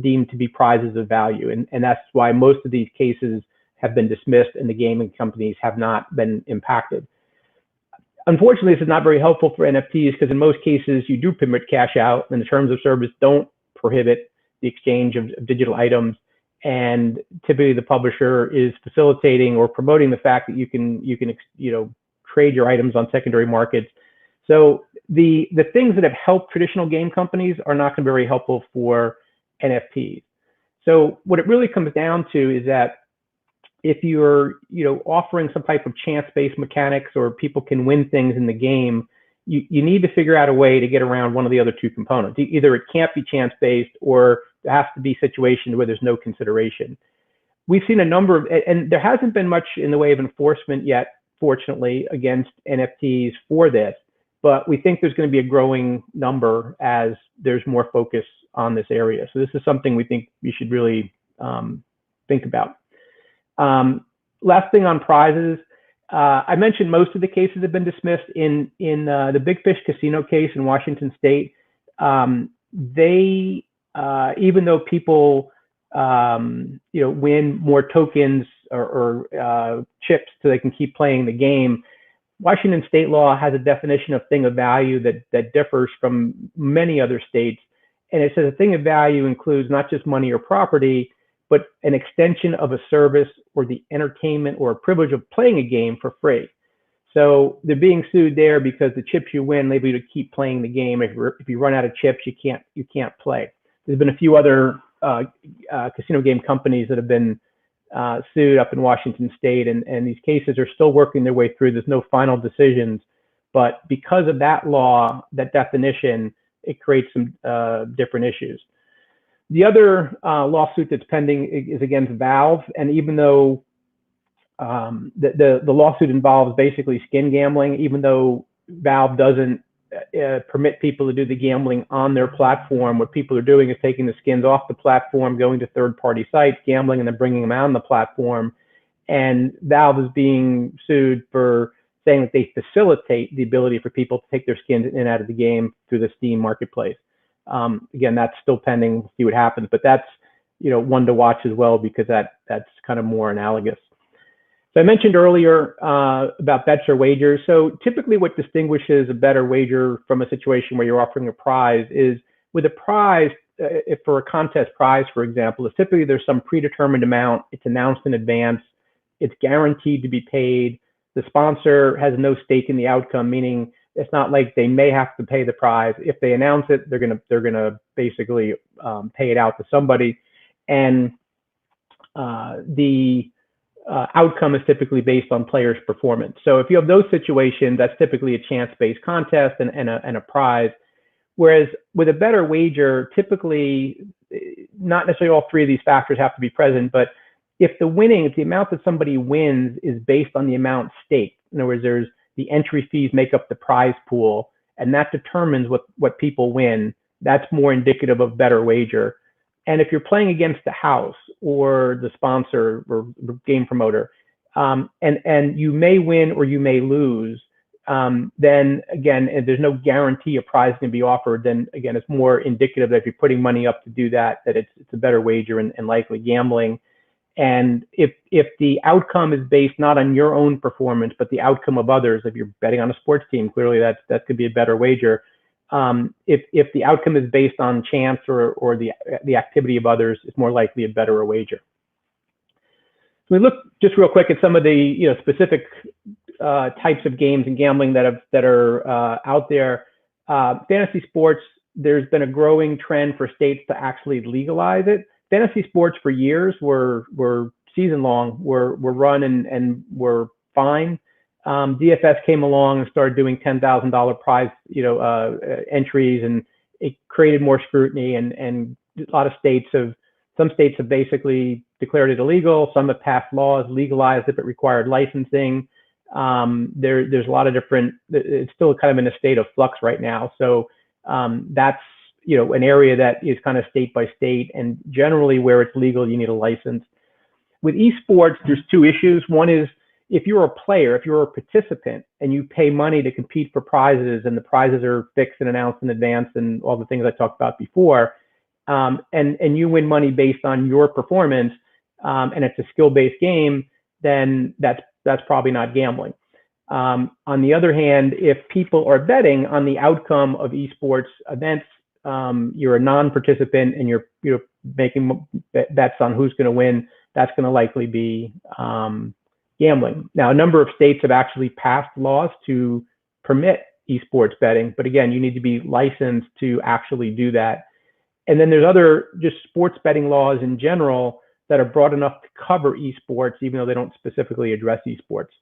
deemed to be prizes of value, and that's why most of these cases have been dismissed and the gaming companies have not been impacted. Unfortunately, this is not very helpful for NFTs, because in most cases you do permit cash out, and the terms of service don't prohibit the exchange of digital items. And typically the publisher is facilitating or promoting the fact that you can trade your items on secondary markets. So the things that have helped traditional game companies are not going to be very helpful for NFTs. So what it really comes down to is that if you're offering some type of chance-based mechanics, or people can win things in the game, you need to figure out a way to get around one of the other two components. Either it can't be chance-based, or there has to be situations where there's no consideration. We've seen a number of, and there hasn't been much in the way of enforcement yet, fortunately, against NFTs for this, but we think there's going to be a growing number as there's more focus on this area. So this is something we think we should really think about. Last thing on prizes, I mentioned most of the cases have been dismissed. In the Big Fish Casino case in Washington State, even though people win more tokens or chips so they can keep playing the game, Washington State law has a definition of thing of value that differs from many other states, and it says a thing of value includes not just money or property, but an extension of a service or the entertainment or a privilege of playing a game for free. So they're being sued there because the chips you win enable you to keep playing the game. If you run out of chips, you can't play. There's been a few other casino game companies that have been sued up in Washington State, and these cases are still working their way through. There's no final decisions, but because of that law, that definition, it creates some different issues. The other lawsuit that's pending is against Valve, and even though the lawsuit involves basically skin gambling, even though Valve doesn't permit people to do the gambling on their platform, what people are doing is taking the skins off the platform, going to third-party sites, gambling, and then bringing them out on the platform. And Valve is being sued for saying that they facilitate the ability for people to take their skins in and out of the game through the Steam marketplace. Again, that's still pending. We'll see what happens, but that's one to watch as well, because that's kind of more analogous. So I mentioned earlier about bets or wagers. So typically what distinguishes a bet or wager from a situation where you're offering a prize is, with a prize, if for a contest prize, for example, is typically there's some predetermined amount, it's announced in advance, it's guaranteed to be paid, the sponsor has no stake in the outcome, meaning it's not like they may have to pay the prize. If they announce it, they're gonna basically pay it out to somebody, and the outcome is typically based on players' performance. So if you have those situations, that's typically a chance-based contest and a prize. Whereas with a bet or wager, typically not necessarily all three of these factors have to be present, but if the amount that somebody wins is based on the amount staked, in other words, there's the entry fees make up the prize pool, and that determines what people win, that's more indicative of bet or wager. And if you're playing against the house or the sponsor or game promoter, and you may win or you may lose, then again, if there's no guarantee a prize can be offered, then again, it's more indicative that if you're putting money up to do that it's a better wager and likely gambling. And if the outcome is based not on your own performance, but the outcome of others, if you're betting on a sports team, clearly that could be a better wager. If the outcome is based on chance or the activity of others, it's more likely a bet or a wager. So we look just real quick at some of the specific types of games and gambling that are out there. fantasy sports, there's been a growing trend for states to actually legalize it. Fantasy sports for years were season long, were run and were fine. DFS came along and started doing $10,000 prize, entries, and it created more scrutiny. And a lot of some states have basically declared it illegal. Some have passed laws, legalized it, but required licensing. There's a lot of different. It's still kind of in a state of flux right now. So that's an area that is kind of state by state, and generally where it's legal, you need a license. With esports, there's two issues. One is if you're a player, if you're a participant, and you pay money to compete for prizes, and the prizes are fixed and announced in advance, and all the things I talked about before, and you win money based on your performance, and it's a skill-based game, then that's probably not gambling. On the other hand, if people are betting on the outcome of esports events, you're a non-participant and you're making bets on who's going to win, that's going to likely be gambling. Now, a number of states have actually passed laws to permit esports betting, but again, you need to be licensed to actually do that. And then there's other just sports betting laws in general that are broad enough to cover esports, even though they don't specifically address esports.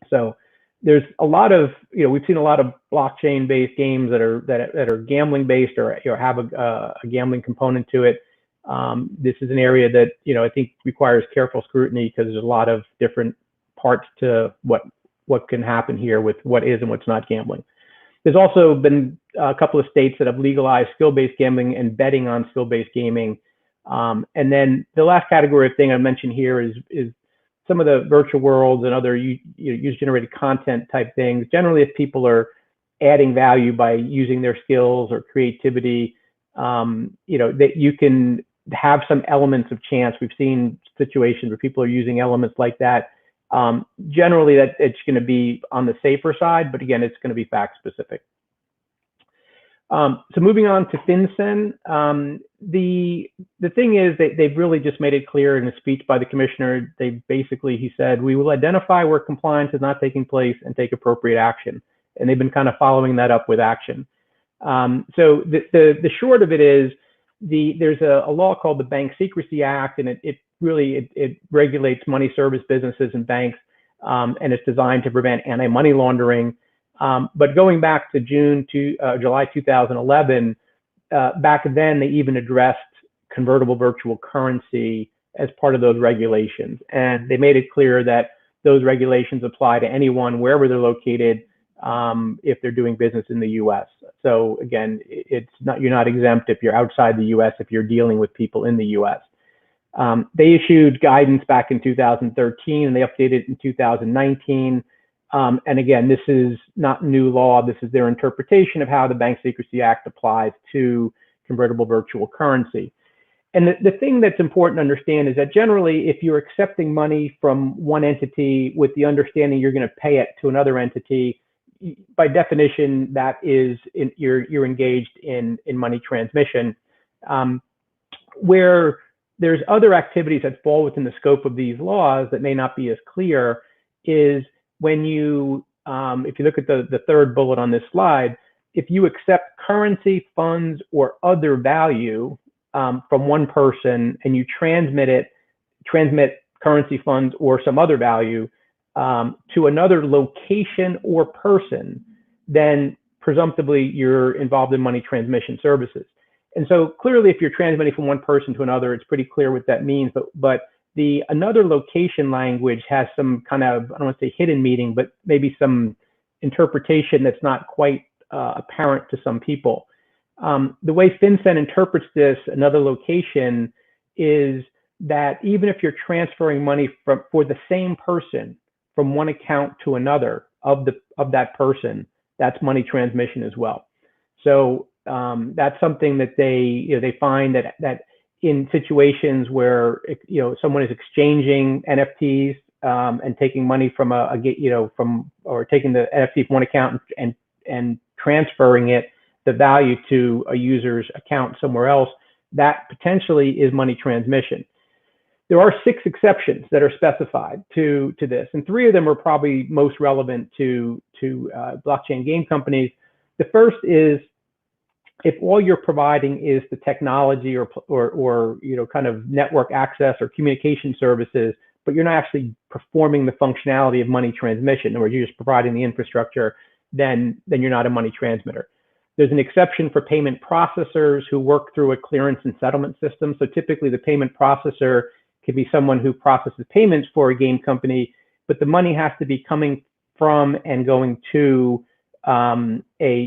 So there's a lot of, we've seen a lot of blockchain-based games that are gambling-based or have a gambling component to it. This is an area that I think requires careful scrutiny because there's a lot of different parts to what can happen here with what is and what's not gambling. There's also been a couple of states that have legalized skill-based gambling and betting on skill-based gaming. And then the last category of thing I mentioned here is some of the virtual worlds and other user-generated content type things. Generally, if people are adding value by using their skills or creativity, that you can have some elements of chance. We've seen situations where people are using elements like that. Generally, that it's going to be on the safer side, but again, it's going to be fact specific. So moving on to FinCEN, the thing is that they've really just made it clear in a speech by the commissioner. He said, we will identify where compliance is not taking place and take appropriate action. And they've been kind of following that up with action. So the short of it is there's a law called the Bank Secrecy Act, and it regulates money service businesses and banks, and it's designed to prevent anti-money laundering. But going back to July 2011, back then they even addressed convertible virtual currency as part of those regulations. And they made it clear that those regulations apply to anyone wherever they're located if they're doing business in the US. So again, you're not exempt if you're outside the US if you're dealing with people in the US. They issued guidance back in 2013 and they updated it in 2019. And again, this is not new law. This is their interpretation of how the Bank Secrecy Act applies to convertible virtual currency. And the thing that's important to understand is that generally, if you're accepting money from one entity with the understanding you're going to pay it to another entity, by definition, that is you're engaged in money transmission. Where there's other activities that fall within the scope of these laws that may not be as clear is when if you look at the third bullet on this slide, if you accept currency, funds, or other value from one person and you transmit currency, funds, or some other value to another location or person, then presumptively you're involved in money transmission services. And so clearly, if you're transmitting from one person to another, it's pretty clear what that means. But the another location language has some kind of, I don't want to say hidden meaning, but maybe some interpretation that's not quite apparent to some people. The way FinCEN interprets this, another location, is that even if you're transferring money for the same person from one account to another of that person, that's money transmission as well. So that's something that they find that in situations where someone is exchanging NFTs and taking money from or taking the NFT from one account and transferring the value to a user's account somewhere else, that potentially is money transmission. There are 6 exceptions that are specified to this, and 3 of them are probably most relevant to blockchain game companies. The first is, if all you're providing is the technology or kind of network access or communication services, but you're not actually performing the functionality of money transmission, or you're just providing the infrastructure, then you're not a money transmitter. There's an exception for payment processors who work through a clearance and settlement system. So typically the payment processor could be someone who processes payments for a game company, but the money has to be coming from and going to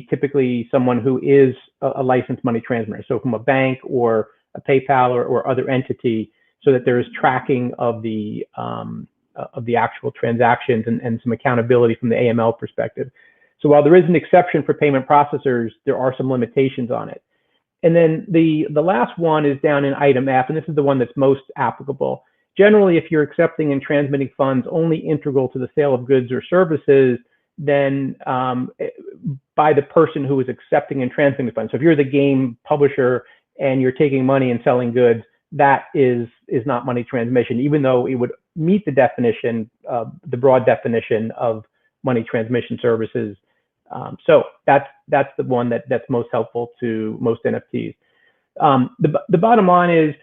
typically someone who is a licensed money transmitter. So from a bank or a PayPal or other entity, so that there is tracking of the actual transactions and some accountability from the AML perspective. So while there is an exception for payment processors, there are some limitations on it. And then the last one is down in item F, and this is the one that's most applicable. Generally, if you're accepting and transmitting funds only integral to the sale of goods or services, then by the person who is accepting and transmitting the funds. So if you're the game publisher and you're taking money and selling goods, that is not money transmission, even though it would meet the definition, the broad definition of money transmission services. So that's the one that's most helpful to most NFTs. The bottom line is,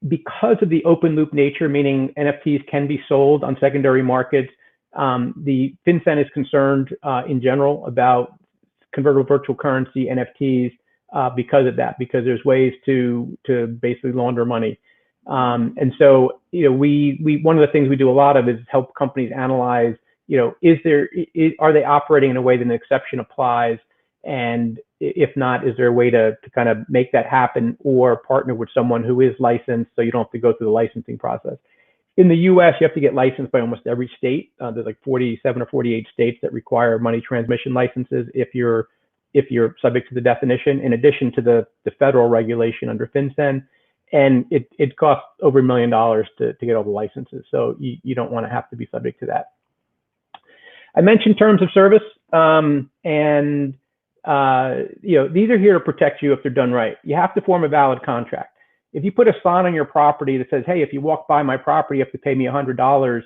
because of the open loop nature, meaning NFTs can be sold on secondary markets, the FinCEN is concerned in general about convertible virtual currency NFTs because of that, because there's ways to basically launder money. And so, we one of the things we do a lot of is help companies analyze, are they operating in a way that an exception applies? And if not, is there a way to kind of make that happen, or partner with someone who is licensed so you don't have to go through the licensing process? In the US, you have to get licensed by almost every state. There's like 47 or 48 states that require money transmission licenses if you're subject to the definition, in addition to the federal regulation under FinCEN. And it costs over $1 million to get all the licenses. So you don't want to have to be subject to that. I mentioned terms of service, and these are here to protect you if they're done right. You have to form a valid contract. If you put a sign on your property that says, hey, if you walk by my property, you have to pay me $100,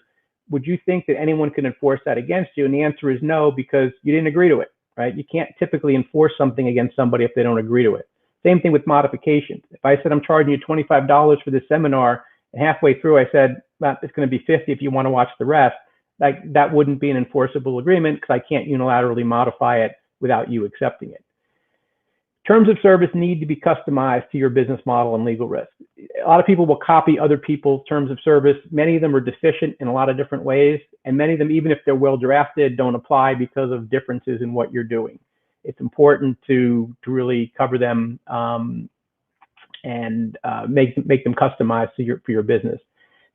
would you think that anyone can enforce that against you? And the answer is no, because you didn't agree to it, right? You can't typically enforce something against somebody if they don't agree to it. Same thing with modifications. If I said I'm charging you $25 for this seminar, and halfway through I said, well, it's going to be $50 if you want to watch the rest, like that wouldn't be an enforceable agreement because I can't unilaterally modify it without you accepting it. Terms of service need to be customized to your business model and legal risk. A lot of people will copy other people's terms of service. Many of them are deficient in a lot of different ways, and many of them, even if they're well drafted, don't apply because of differences in what you're doing. It's important to really cover them and make them customized for your business.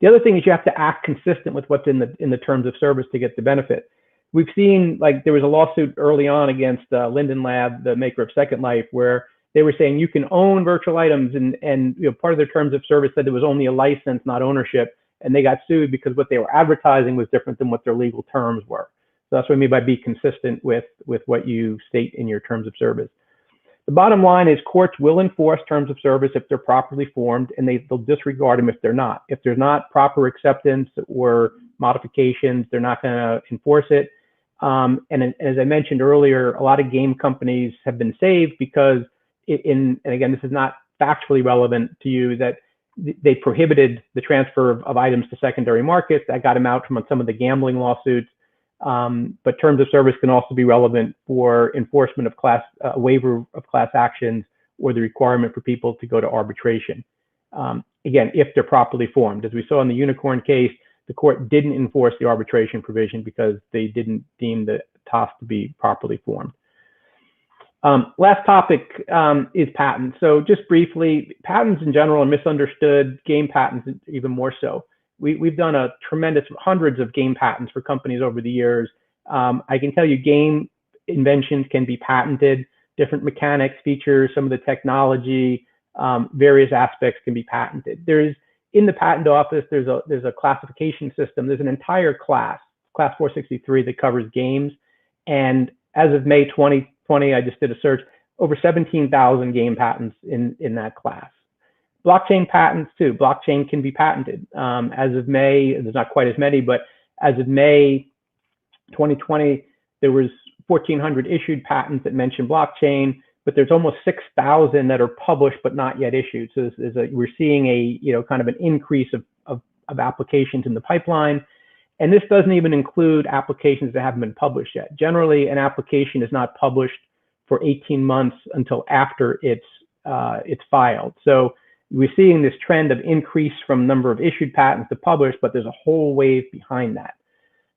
The other thing is you have to act consistent with what's in the terms of service to get the benefit. We've seen, like, there was a lawsuit early on against Linden Lab, the maker of Second Life, where they were saying you can own virtual items, and part of their terms of service said there was only a license, not ownership, and they got sued because what they were advertising was different than what their legal terms were. So that's what I mean by be consistent with what you state in your terms of service. The bottom line is courts will enforce terms of service if they're properly formed, and they'll disregard them if they're not. If there's not proper acceptance or modifications, they're not going to enforce it. And as I mentioned earlier, a lot of game companies have been saved because and again, this is not factually relevant to you, that they prohibited the transfer of items to secondary markets. That got them out from some of the gambling lawsuits. But terms of service can also be relevant for enforcement of waiver of class actions, or the requirement for people to go to arbitration. Again, if they're properly formed. As we saw in the Unicorn case, the court didn't enforce the arbitration provision because they didn't deem the TOS to be properly formed. Last topic is patents. So just briefly, patents in general are misunderstood, game patents even more so. We've done a tremendous hundreds of game patents for companies over the years. I can tell you game inventions can be patented, different mechanics, features, some of the technology, various aspects can be patented. In the patent office, there's a classification system. There's an entire class 463, that covers games. And as of May 2020, I just did a search, over 17,000 game patents in that class. Blockchain patents too. Blockchain can be patented. As of May, there's not quite as many, but as of May 2020, there was 1,400 issued patents that mention blockchain, but there's almost 6,000 that are published but not yet issued. So we're seeing a kind of an increase of applications in the pipeline. And this doesn't even include applications that haven't been published yet. Generally, an application is not published for 18 months until after it's filed. So we're seeing this trend of increase from number of issued patents to published, but there's a whole wave behind that.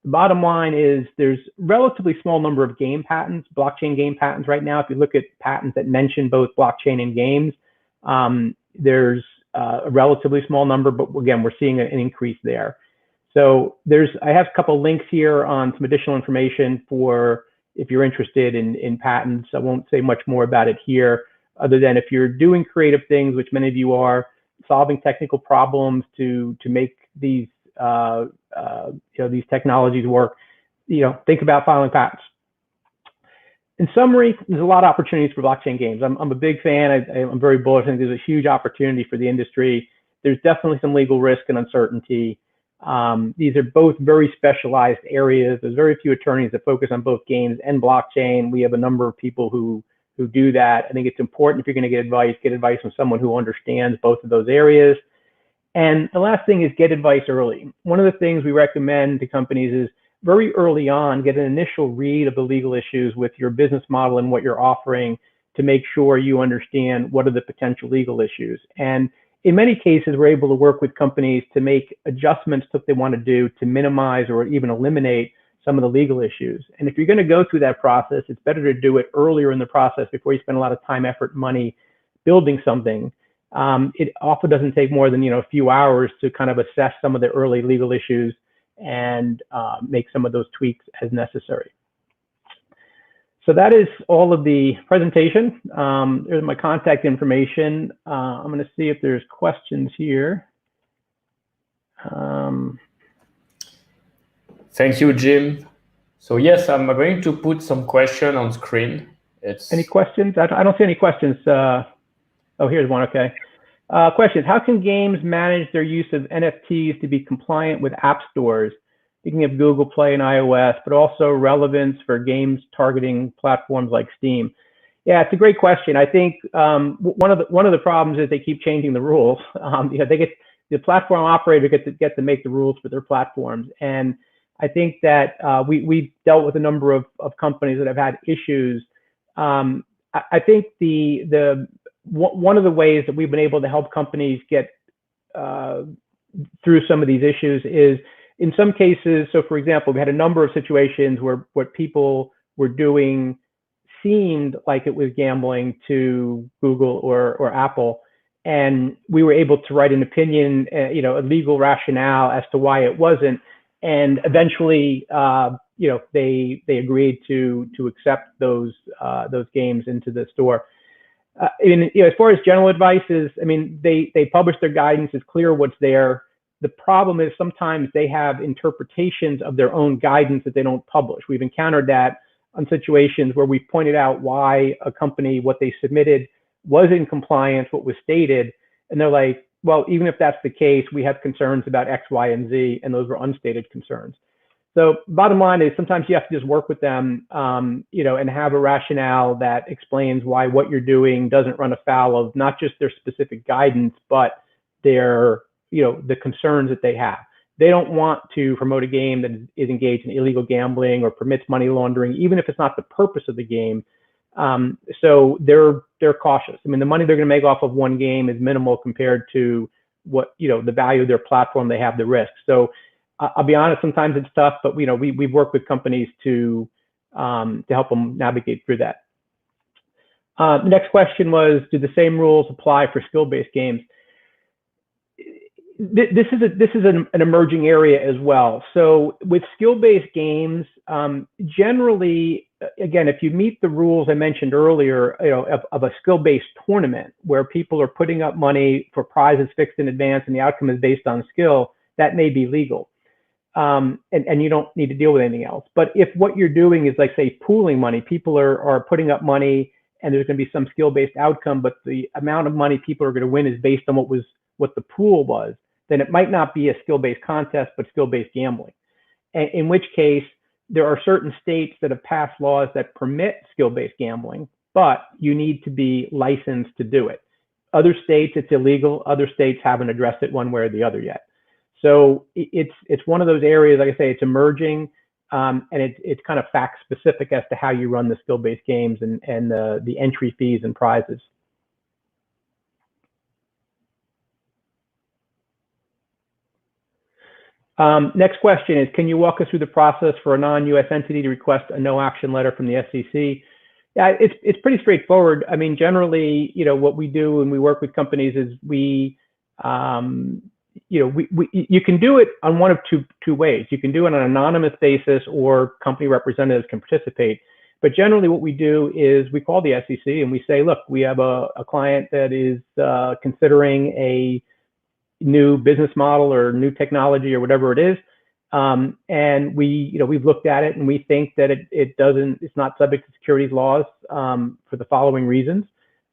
The bottom line is there's relatively small number of game patents, blockchain game patents right now. If you look at patents that mention both blockchain and games, there's a relatively small number, but again, we're seeing an increase there. So I have a couple links here on some additional information for if you're interested in patents. I won't say much more about it here, other than if you're doing creative things, which many of you are, solving technical problems to make these these technologies work, think about filing patents. In summary, there's a lot of opportunities for blockchain games. I'm a big fan. I'm very bullish. I think there's a huge opportunity for the industry. There's definitely some legal risk and uncertainty. These are both very specialized areas. There's very few attorneys that focus on both games and blockchain. We have a number of people who do that. I think it's important if you're going to get advice from someone who understands both of those areas. And the last thing is get advice early. One of the things we recommend to companies is very early on, get an initial read of the legal issues with your business model and what you're offering to make sure you understand what are the potential legal issues. And in many cases, we're able to work with companies to make adjustments that they want to do to minimize or even eliminate some of the legal issues. And if you're going to go through that process, it's better to do it earlier in the process before you spend a lot of time, effort, money building something. It often doesn't take more than a few hours to kind of assess some of the early legal issues and make some of those tweaks as necessary. So that is all of the presentation. There's my contact information. I'm going to see if there's questions here. Thank you, Jim. So yes, I'm going to put some question on screen. Any questions? I don't see any questions. Oh, here's one. Okay. Questions. How can games manage their use of NFTs to be compliant with app stores? Thinking of Google Play and iOS, but also relevance for games targeting platforms like Steam. Yeah, it's a great question. I think one of the problems is they keep changing the rules. They get the platform operator get to make the rules for their platforms, and I think that we've dealt with a number of companies that have had issues. I think one of the ways that we've been able to help companies get through some of these issues is, in some cases, so for example, we had a number of situations where what people were doing seemed like it was gambling to Google or Apple, and we were able to write an opinion, a legal rationale as to why it wasn't, and eventually, they agreed to accept those games into the store. As far as general advice is, they publish their guidance. It's clear what's there. The problem is sometimes they have interpretations of their own guidance that they don't publish. We've encountered that on situations where we pointed out why a company, what they submitted was in compliance, what was stated, and they're like, well, even if that's the case, we have concerns about X, Y, and Z, and those were unstated concerns. So bottom line is sometimes you have to just work with them, and have a rationale that explains why what you're doing doesn't run afoul of not just their specific guidance, but their, the concerns that they have. They don't want to promote a game that is engaged in illegal gambling or permits money laundering, even if it's not the purpose of the game. So they're cautious. The money they're going to make off of one game is minimal compared to what, the value of their platform. They have the risk. So I'll be honest, sometimes it's tough, but we've worked with companies to help them navigate through that. The next question was, do the same rules apply for skill-based games? This is an emerging area as well. So with skill-based games, generally, again, if you meet the rules I mentioned earlier, of a skill-based tournament where people are putting up money for prizes fixed in advance and the outcome is based on skill, that may be legal. And you don't need to deal with anything else. But if what you're doing is, like, say, pooling money, people are putting up money and there's going to be some skill-based outcome, but the amount of money people are going to win is based on what the pool was, then it might not be a skill-based contest, but skill-based gambling. In which case, there are certain states that have passed laws that permit skill-based gambling, but you need to be licensed to do it. Other states, it's illegal. Other states haven't addressed it one way or the other yet. So it's one of those areas, like I say, it's emerging, and it's kind of fact specific as to how you run the skill-based games and the entry fees and prizes. Next question is, can you walk us through the process for a non-US entity to request a no action letter from the SEC? Yeah, it's pretty straightforward. I mean, generally, what we do when we work with companies is you can do it on one of two ways. You can do it on an anonymous basis, or company representatives can participate. But generally what we do is we call the SEC and we say, look, we have a client that is considering a new business model or new technology or whatever it is. And we've looked at it and we think that it's not subject to securities laws for the following reasons.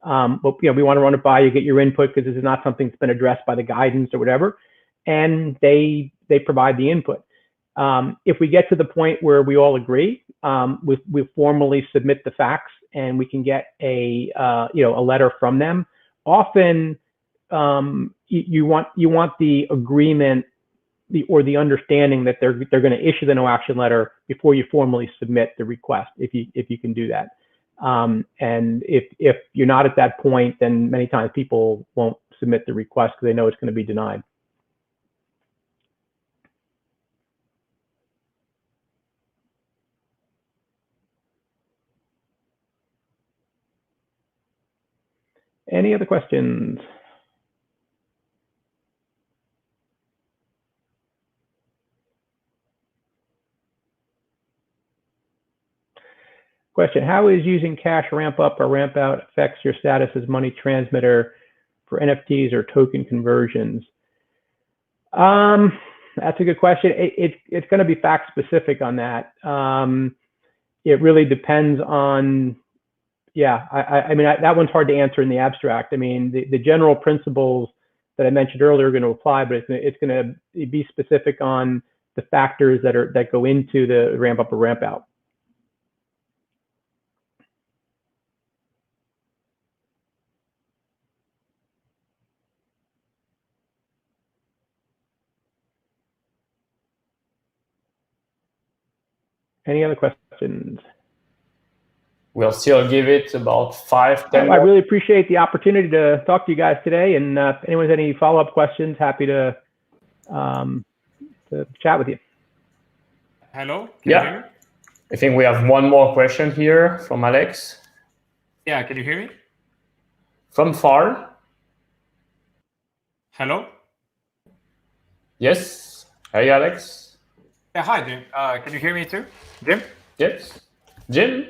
But we want to run it by you, get your input, because this is not something that's been addressed by the guidance or whatever. And they provide the input. If we get to the point where we all agree, we formally submit the facts and we can get a letter from them. Often you want the agreement or the understanding that they're going to issue the no action letter before you formally submit the request, if you can do that. And if you're not at that point, then many times people won't submit the request because they know it's going to be denied. Any other questions? Question, how is using cash ramp up or ramp out affects your status as money transmitter for NFTs or token conversions? That's a good question. It's going to be fact specific on that. It really depends on, I mean, that one's hard to answer in the abstract. I mean, the general principles that I mentioned earlier are going to apply, but it's going to be specific on the factors that go into the ramp up or ramp out. Any other questions? We'll still give it about 5-10 I really appreciate the opportunity to talk to you guys today. And if anyone has any follow-up questions, happy to chat with you. Hello? Can you hear me? I think we have one more question here from Alex. Yeah, can you hear me? From far. Hello? Yes. Hey, Alex. Yeah, hi, Jim. Can you hear me too? Jim? Yes. Jim?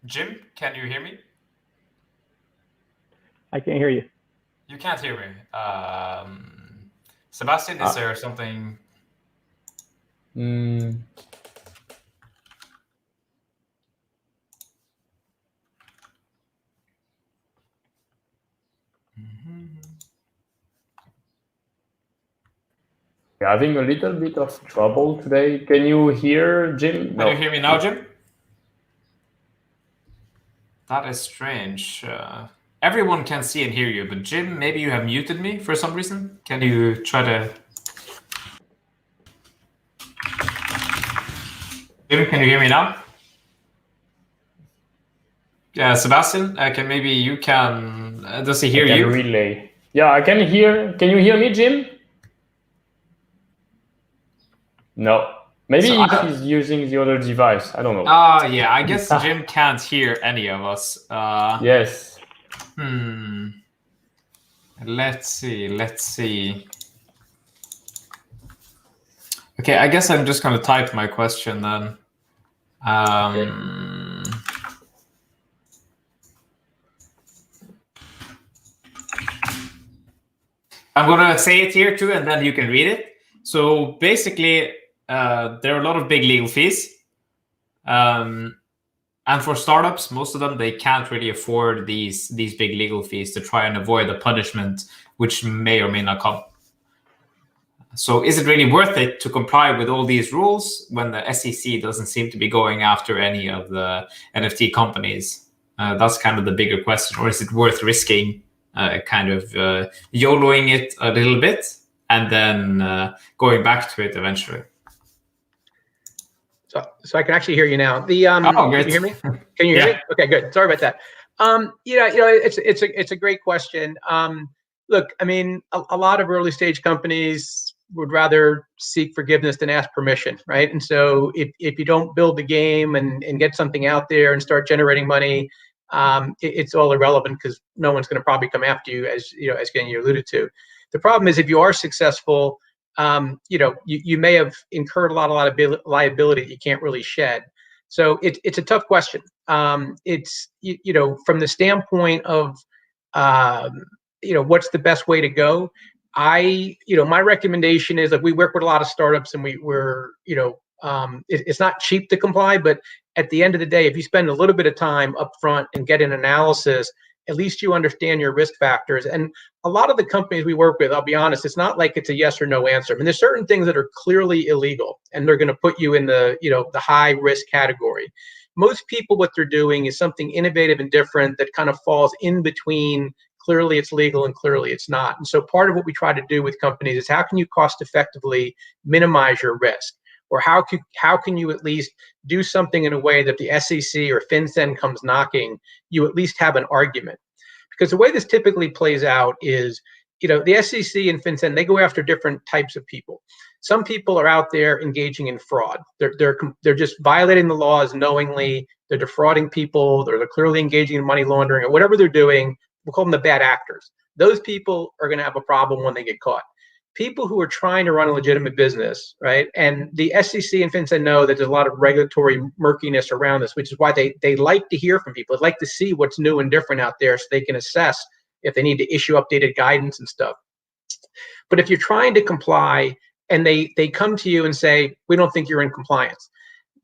Jim, can you hear me? I can't hear you. You can't hear me. Sebastian, is there something? We're having a little bit of trouble today. Can you hear Jim? Can you hear me now, Jim? That is strange. Everyone can see and hear you, but Jim, maybe you have muted me for some reason. Can you try to... Jim, can you hear me now? Yeah, Sebastian, maybe you can... does he hear you? Relay. Yeah, I can hear. Can you hear me, Jim? No. Maybe he's using the other device. I don't know. Yeah, I guess Jim can't hear any of us. Yes. Let's see. Okay, I guess I'm just going to type my question then. Okay. I'm going to say it here too, and then you can read it. So basically, there are a lot of big legal fees. And for startups, most of them, they can't really afford these big legal fees to try and avoid the punishment, which may or may not come. So is it really worth it to comply with all these rules when the SEC doesn't seem to be going after any of the NFT companies? That's kind of the bigger question. Or is it worth risking kind of YOLOing it a little bit and then going back to it eventually? So I can actually hear you now. Oh, can you hear me? Can you hear me? Okay, good. Sorry about that. It's a great question. Look, I mean, a lot of early stage companies would rather seek forgiveness than ask permission, right? And so if you don't build the game and get something out there and start generating money, it's all irrelevant because no one's going to probably come after you, as again you alluded to. The problem is if you are successful, you may have incurred a lot of liability that you can't really shed. So it's a tough question. It's from the standpoint of what's the best way to go. My recommendation is that we work with a lot of startups, and it's not cheap to comply, but at the end of the day, if you spend a little bit of time up front and get an analysis, at least you understand your risk factors. And a lot of the companies we work with, I'll be honest, it's not like it's a yes or no answer. I mean, there's certain things that are clearly illegal, and they're going to put you in the high risk category. Most people, what they're doing is something innovative and different that kind of falls in between. Clearly it's legal and clearly it's not. And so part of what we try to do with companies is how can you cost effectively minimize your risk? Or how can you at least do something in a way that the SEC or FinCEN comes knocking, you at least have an argument? Because the way this typically plays out is, the SEC and FinCEN, they go after different types of people. Some people are out there engaging in fraud. They're just violating the laws knowingly. They're defrauding people. They're clearly engaging in money laundering or whatever they're doing. We'll call them the bad actors. Those people are going to have a problem when they get caught. People who are trying to run a legitimate business, right? And the SEC and FinCEN know that there's a lot of regulatory murkiness around this, which is why they like to hear from people. They'd like to see what's new and different out there so they can assess if they need to issue updated guidance and stuff. But if you're trying to comply and they come to you and say, we don't think you're in compliance,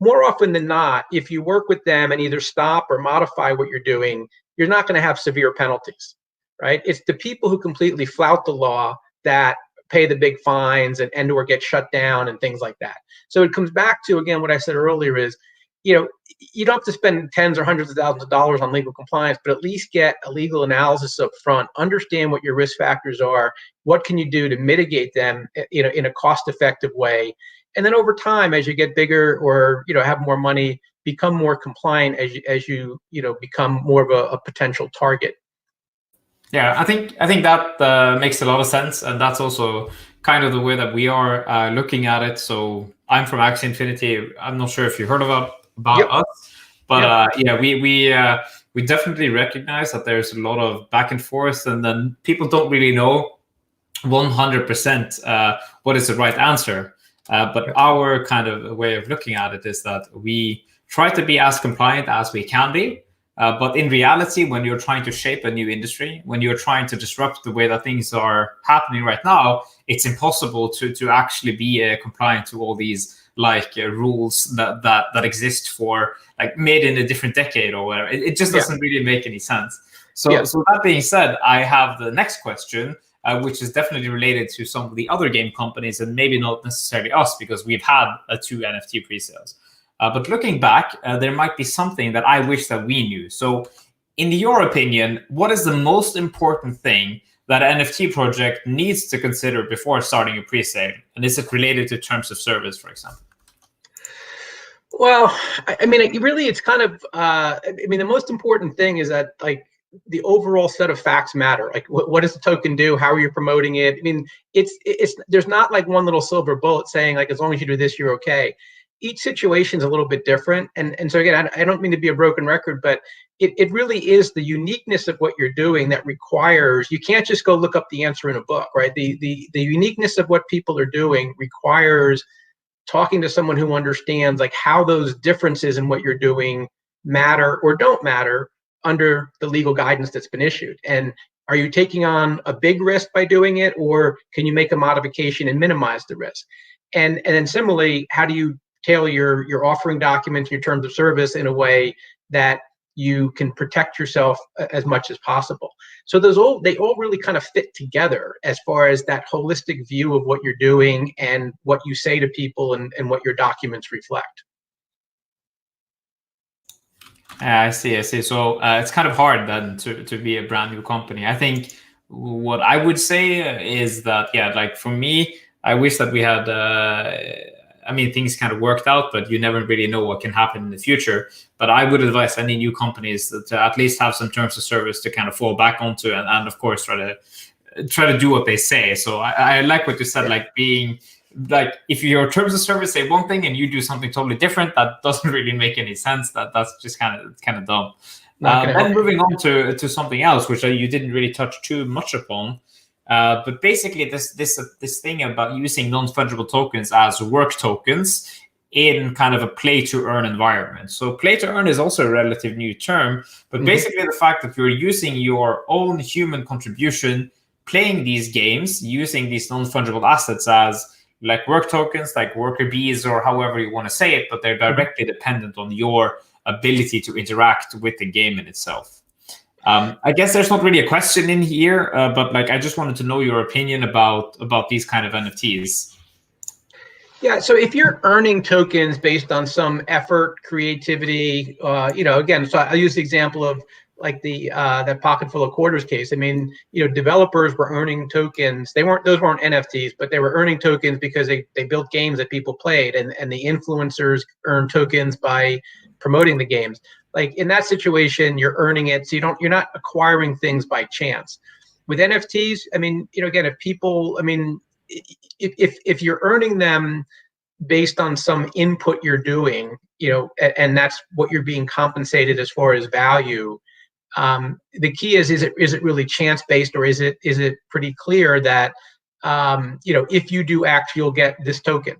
more often than not, if you work with them and either stop or modify what you're doing, you're not going to have severe penalties, right? It's the people who completely flout the law that pay the big fines and or get shut down and things like that. So it comes back to, again, what I said earlier is, you don't have to spend tens or hundreds of thousands of dollars on legal compliance, but at least get a legal analysis up front, understand what your risk factors are, what can you do to mitigate them, in a cost-effective way. And then over time, as you get bigger or, have more money, become more compliant as you become more of a potential target. Yeah, I think that makes a lot of sense, and that's also kind of the way that we are looking at it. So I'm from Axie Infinity. I'm not sure if you heard about Yep. us, but Yep. we definitely recognize that there's a lot of back and forth, and then people don't really know 100% what is the right answer. But our kind of way of looking at it is that we try to be as compliant as we can be. But in reality, when you're trying to shape a new industry, when you're trying to disrupt the way that things are happening right now, it's impossible to actually be compliant to all these rules that exist for made in a different decade or whatever. It just doesn't really make any sense. So that being said, I have the next question, which is definitely related to some of the other game companies and maybe not necessarily us because we've had 2 NFT pre-sales. But looking back, there might be something that I wish that we knew. So in your opinion, what is the most important thing that an NFT project needs to consider before starting a pre-sale? And is it related to terms of service, for example? Well, I mean, it's kind of, the most important thing is that the overall set of facts matter. What does the token do? How are you promoting it? I mean, there's not one little silver bullet saying as long as you do this, you're okay. Each situation is a little bit different. And so again, I don't mean to be a broken record, but it really is the uniqueness of what you're doing that requires, you can't just go look up the answer in a book, right? The uniqueness of what people are doing requires talking to someone who understands how those differences in what you're doing matter or don't matter under the legal guidance that's been issued. And are you taking on a big risk by doing it, or can you make a modification and minimize the risk? And then similarly, how do you tailor your offering documents, your terms of service in a way that you can protect yourself as much as possible. So they all really kind of fit together as far as that holistic view of what you're doing and what you say to people and what your documents reflect. I see. So it's kind of hard then to be a brand new company. I think what I would say is that, yeah, like for me, I wish that we had, I mean, things kind of worked out, but you never really know what can happen in the future. But I would advise any new companies to at least have some terms of service to kind of fall back onto, and of course, try to do what they say. So I like what you said, like being like, if your terms of service say one thing and you do something totally different, that doesn't really make any sense. That's just kind of dumb. Then moving on to something else, which you didn't really touch too much upon, but basically this thing about using non-fungible tokens as work tokens in kind of a play-to-earn environment. So play-to-earn is also a relative new term, but basically the fact that you're using your own human contribution, playing these games, using these non-fungible assets as like work tokens, like worker bees, or however you want to say it, but they're directly dependent on your ability to interact with the game in itself. I guess there's not really a question in here, but like I just wanted to know your opinion about these kind of NFTs. Yeah, so if you're earning tokens based on some effort, creativity, again, so I use the example of like that pocket full of quarters case. I mean, developers were earning tokens. Those weren't NFTs, but they were earning tokens because they built games that people played, and the influencers earned tokens by promoting the games. Like in that situation, you're earning it, so you're not acquiring things by chance. With NFTs, I mean, again, if you're earning them based on some input you're doing, and that's what you're being compensated as far as value. The key is it really chance based, or is it pretty clear that if you do X, you'll get this token?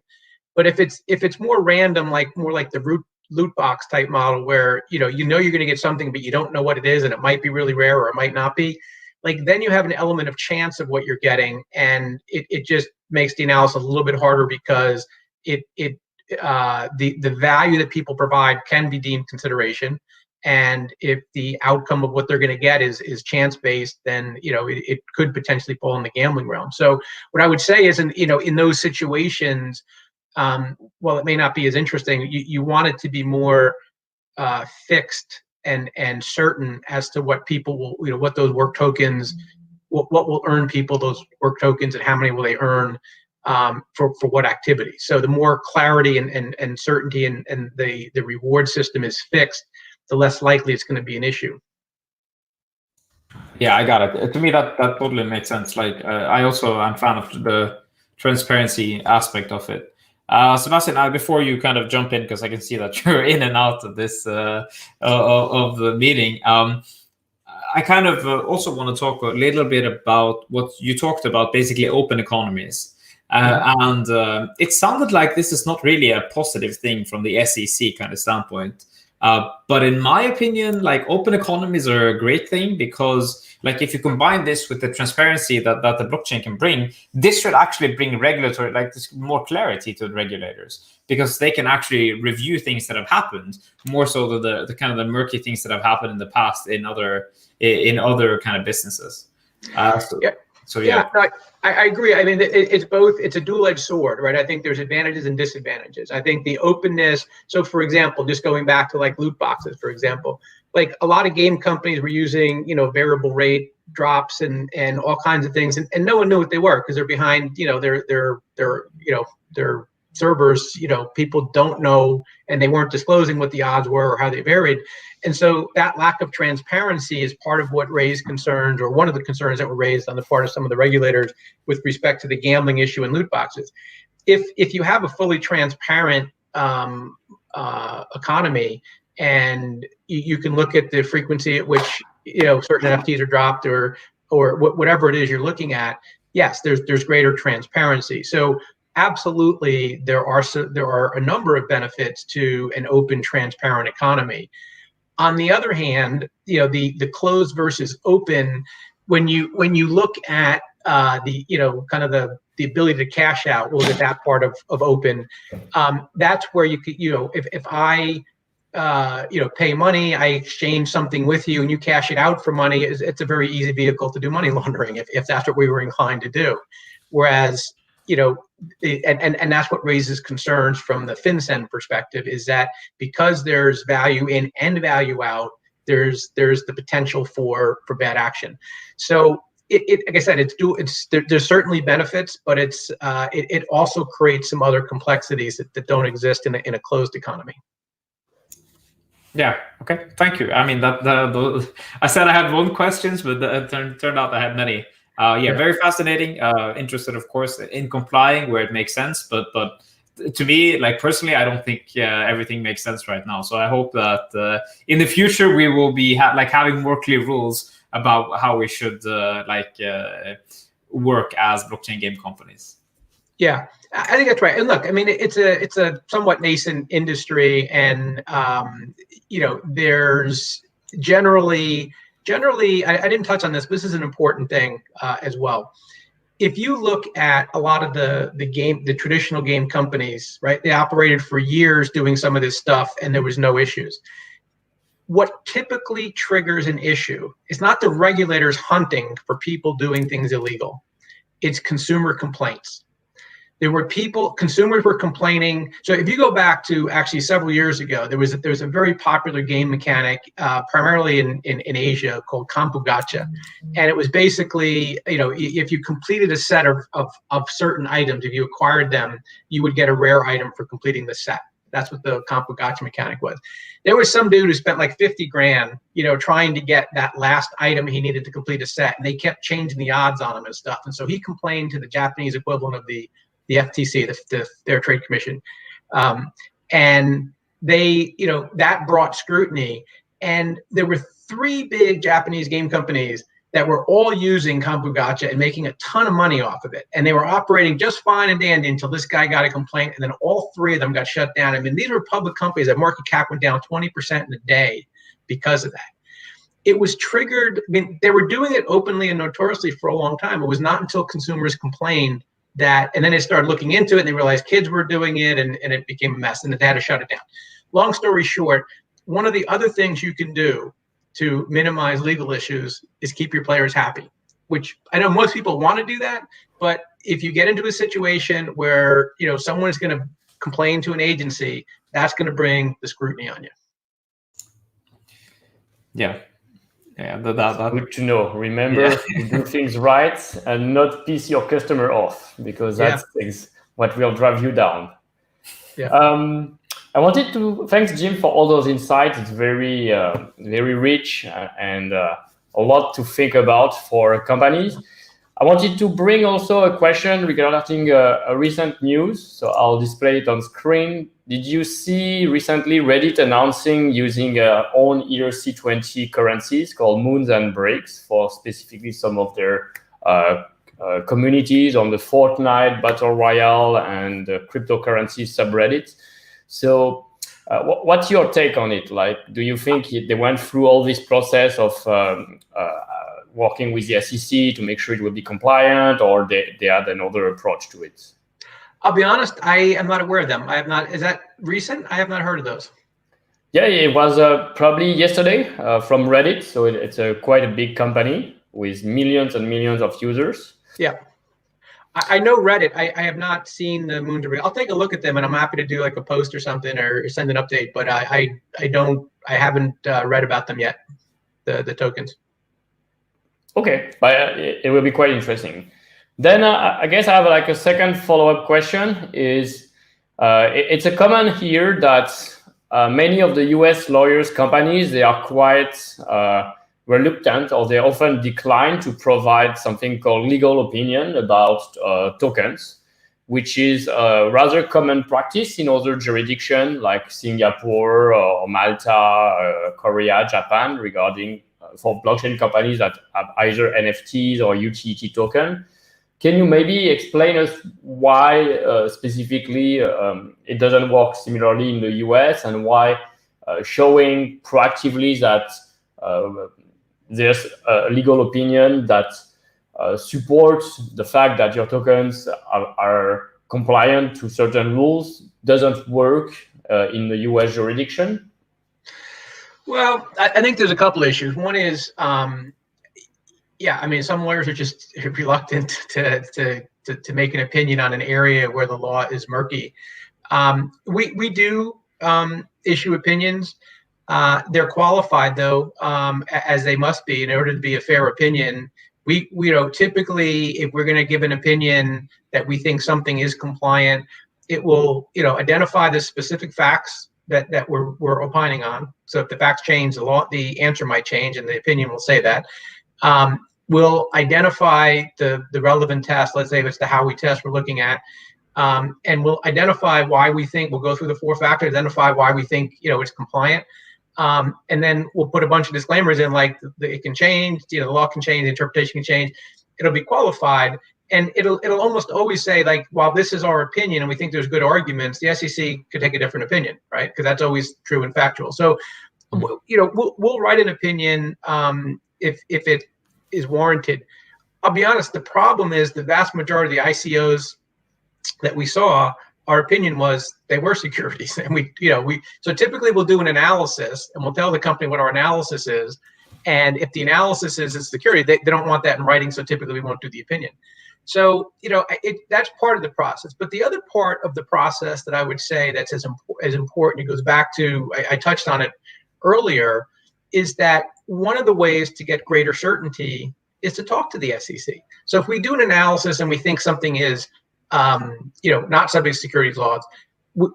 But if it's more random, more like the loot box type model, where you're going to get something, but you don't know what it is, and it might be really rare or it might not be. Like then you have an element of chance of what you're getting, and it just makes the analysis a little bit harder, because the value that people provide can be deemed consideration. And if the outcome of what they're going to get is chance based, then it could potentially fall in the gambling realm. So what I would say is, in those situations, while it may not be as interesting, you want it to be more fixed and certain as to what people will, what those work tokens, what will earn people those work tokens, and how many will they earn for what activity. So the more clarity and certainty and the reward system is fixed, the less likely it's going to be an issue. Yeah, I got it. To me, that totally makes sense. Like, I also am a fan of the transparency aspect of it. Sebastian, before you kind of jump in, because I can see that you're in and out of this of the meeting, I kind of also want to talk a little bit about what you talked about, basically open economies. And it sounded like this is not really a positive thing from the SEC kind of standpoint. But in my opinion, like open economies are a great thing, because like if you combine this with the transparency that the blockchain can bring, this should actually bring regulatory, like this more clarity to the regulators, because they can actually review things that have happened more so than the kind of the murky things that have happened in the past in other kind of businesses. Yeah, no, I agree. I mean, it's both. It's a dual-edged sword, right? I think there's advantages and disadvantages. I think the openness. So, for example, just going back to like loot boxes, for example, like a lot of game companies were using, variable rate drops and all kinds of things, and no one knew what they were, because they're behind, their servers. People don't know, and they weren't disclosing what the odds were or how they varied. And so that lack of transparency is part of what raised concerns, or one of the concerns that were raised on the part of some of the regulators with respect to the gambling issue in loot boxes. If you have a fully transparent economy, and you can look at the frequency at which certain NFTs are dropped, or whatever it is you're looking at, yes, there's greater transparency. So absolutely, there are a number of benefits to an open, transparent economy. On the other hand, the closed versus open, when you look at kind of the ability to cash out, we'll look at that part of open. That's where you could, if I pay money, I exchange something with you and you cash it out for money, it's a very easy vehicle to do money laundering if that's what we were inclined to do. Whereas, and that's what raises concerns from the FinCEN perspective, is that because there's value in and value out, there's the potential for bad action. So like I said, there's certainly benefits, but it also creates some other complexities that don't exist in a closed economy. Yeah. Okay. Thank you. I mean, I said I had one questions, but it turned out I had many. Yeah, very fascinating. Interested, of course, in complying where it makes sense, but to me, like personally, I don't think everything makes sense right now. So I hope that in the future we will be having more clear rules about how we should work as blockchain game companies. Yeah, I think that's right. And look, I mean, it's a somewhat nascent industry, and there's generally, I didn't touch on this, but this is an important thing as well. If you look at a lot of the traditional game companies, right? They operated for years doing some of this stuff, and there was no issues. What typically triggers an issue is not the regulators hunting for people doing things illegal. It's consumer complaints. Consumers were complaining. So if you go back to actually several years ago, there was a very popular game mechanic, primarily in Asia, called Kampu Gacha. And it was basically, if you completed a set of certain items, if you acquired them, you would get a rare item for completing the set. That's what the Kampu Gacha mechanic was. There was some dude who spent like 50 grand, trying to get that last item he needed to complete a set. And they kept changing the odds on him and stuff. And so he complained to the Japanese equivalent of the FTC, their trade commission, and they, that brought scrutiny. And there were 3 big Japanese game companies that were all using Kampu Gacha and making a ton of money off of it, and they were operating just fine and dandy until this guy got a complaint, and then all 3 of them got shut down. I mean, these were public companies that market cap went down 20% in a day because of that. It was triggered. I mean, they were doing it openly and notoriously for a long time. It was not until consumers complained and then they started looking into it, and they realized kids were doing it, and it became a mess, and they had to shut it down. Long story short, one of the other things you can do to minimize legal issues is keep your players happy, which I know most people want to do that, but if you get into a situation where someone is going to complain to an agency, that's going to bring the scrutiny on you. Yeah. Yeah, that's good to know. Remember to do things right and not piss your customer off, because that's what will drive you down. Yeah. I wanted to thanks Jim for all those insights. It's very, very rich and a lot to think about for companies. I wanted to bring also a question regarding a recent news. So I'll display it on screen. Did you see recently Reddit announcing using own ERC20 currencies called Moons and Breaks for specifically some of their communities on the Fortnite, Battle Royale, and cryptocurrency subreddits? So what's your take on it? Like, do you think they went through all this process of working with the SEC to make sure it would be compliant, or they had another approach to it? I'll be honest, I am not aware of them. I have not. Is that recent? I have not heard of those. Yeah, it was probably yesterday from Reddit. So it's quite a big company with millions and millions of users. Yeah, I know Reddit. I have not seen the Moon Debris. I'll take a look at them, and I'm happy to do like a post or something or send an update. But I haven't read about them yet. The tokens. Okay, but it will be quite interesting. Then I guess I have like a second follow-up question. It's a comment here that many of the US lawyers companies, they are quite reluctant, or they often decline to provide something called legal opinion about tokens, which is a rather common practice in other jurisdictions like Singapore or Malta, Korea, Japan, regarding for blockchain companies that have either NFTs or UTT token. Can you maybe explain us why specifically it doesn't work similarly in the US, and why showing proactively that there's a legal opinion that supports the fact that your tokens are compliant to certain rules doesn't work in the US jurisdiction? Well, I think there's a couple issues. One is, yeah, I mean, some lawyers are just reluctant to make an opinion on an area where the law is murky. We do issue opinions. They're qualified though, as they must be in order to be a fair opinion. We typically, if we're going to give an opinion that we think something is compliant, it will identify the specific facts that we're opining on. So if the facts change, the answer might change, and the opinion will say that. We'll identify the relevant test. Let's say if it's the Howey test we're looking at. And we'll identify why we think, we'll go through the 4 factors, identify why we think it's compliant, and then we'll put a bunch of disclaimers in, like it can change, the law can change, the interpretation can change. It'll be qualified, and it'll almost always say, like, while this is our opinion and we think there's good arguments, the SEC could take a different opinion, right? Because that's always true and factual. So we'll write an opinion if it is warranted. I'll be honest, the problem is the vast majority of the ICOs that we saw, our opinion was they were securities, and so typically we'll do an analysis and we'll tell the company what our analysis is, and if the analysis is a security, they don't want that in writing, so typically we won't do the opinion. So that's part of the process. But the other part of the process that I would say that's as important, it goes back to, I touched on it earlier, is that one of the ways to get greater certainty is to talk to the SEC. So if we do an analysis and we think something is not subject to securities laws,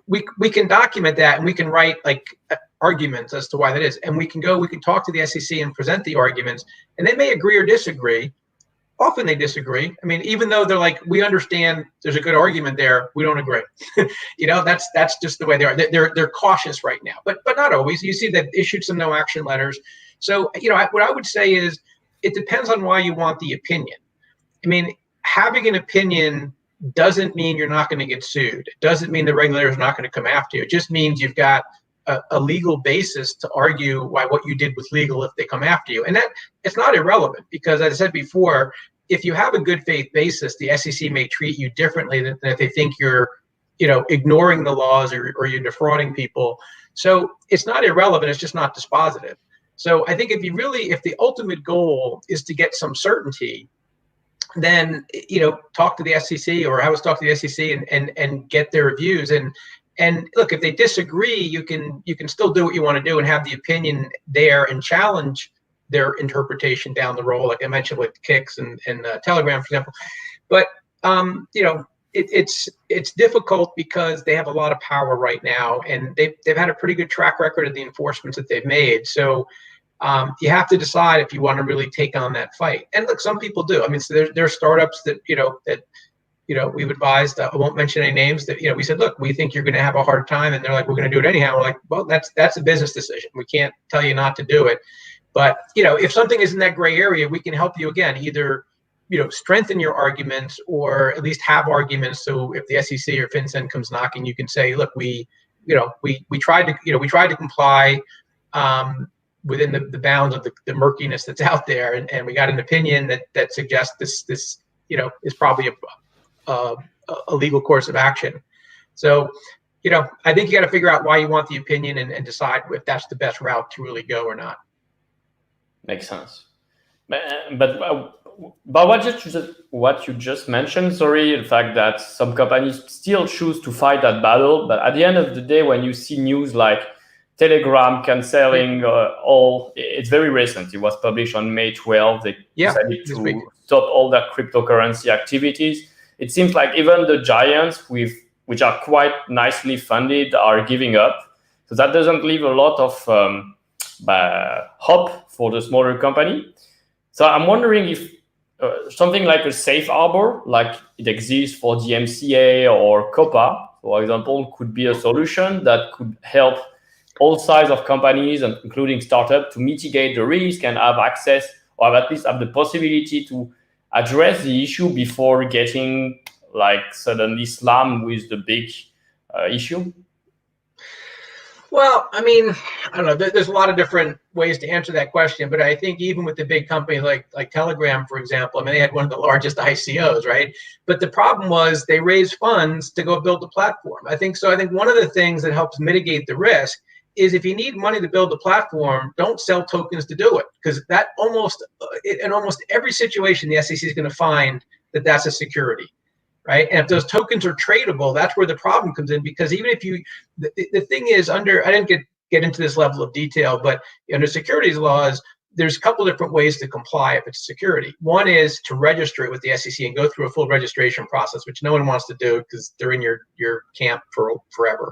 we can document that, and we can write like arguments as to why that is. And we can talk to the SEC and present the arguments, and they may agree or disagree. Often they disagree. I mean, even though they're like, we understand there's a good argument there, we don't agree. That's just the way they are. They're cautious right now, but not always. You see that issued some no action letters. So, what I would say is it depends on why you want the opinion. I mean, having an opinion doesn't mean you're not going to get sued. It doesn't mean the regulator is not going to come after you. It just means you've got a legal basis to argue why what you did was legal if they come after you. And that it's not irrelevant, because as I said before, if you have a good faith basis, the SEC may treat you differently than if they think you're, ignoring the laws or you're defrauding people. So it's not irrelevant. It's just not dispositive. So I think if the ultimate goal is to get some certainty, then talk to the SEC, or have us talk to the SEC and get their views. And look, if they disagree, you can still do what you want to do and have the opinion there and challenge their interpretation down the road, like I mentioned with Kicks and Telegram, for example. But it's difficult because they have a lot of power right now, and they've had a pretty good track record of the enforcements that they've made. So you have to decide if you want to really take on that fight. And look, some people do. I mean, so there are startups that we've advised. I won't mention any names. That we said, look, we think you're going to have a hard time, and they're like, we're going to do it anyhow. We're like, well, that's a business decision. We can't tell you not to do it. But if something is in that gray area, we can help you again. Either strengthen your arguments, or at least have arguments. So if the SEC or FinCEN comes knocking, you can say, look, we tried to comply within the bounds of the murkiness that's out there, and we got an opinion that suggests this is probably a legal course of action. So I think you got to figure out why you want the opinion and decide if that's the best route to really go or not. Makes sense. But what you just mentioned, sorry, the fact that some companies still choose to fight that battle, but at the end of the day, when you see news like Telegram canceling it's very recent. It was published on May 12th. They decided to stop all their cryptocurrency activities. It seems like even the giants, which are quite nicely funded, are giving up. So that doesn't leave a lot of hope for the smaller company. So I'm wondering if something like a safe harbor, like it exists for the MCA or COPA, for example, could be a solution that could help all sides of companies, and including startups, to mitigate the risk and have access, or at least have the possibility to address the issue before getting suddenly slammed with the big issue? Well, I mean, I don't know. There's a lot of different ways to answer that question, but I think even with the big companies like Telegram, for example, I mean, they had one of the largest ICOs, right? But the problem was they raised funds to go build the platform. I think one of the things that helps mitigate the risk is if you need money to build the platform, don't sell tokens to do it, because that in almost every situation, the SEC is going to find that that's a security, right? And if those tokens are tradable, that's where the problem comes in, because even if the thing is I didn't get into this level of detail, but under securities laws, there's a couple different ways to comply if it's security. One is to register it with the SEC and go through a full registration process, which no one wants to do because they're in your camp for forever.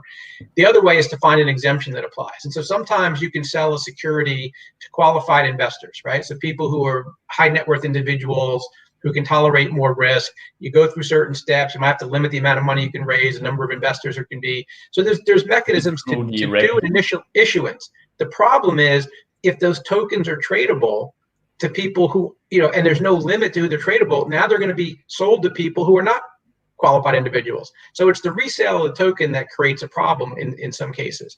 The other way is to find an exemption that applies. And so sometimes you can sell a security to qualified investors, right? So people who are high net worth individuals who can tolerate more risk. You go through certain steps. You might have to limit the amount of money you can raise, the number of investors there can be. So there's mechanisms to do an initial issuance. The problem is, if those tokens are tradable to people who, and there's no limit to who they're tradable, now they're going to be sold to people who are not qualified individuals. So it's the resale of the token that creates a problem in some cases.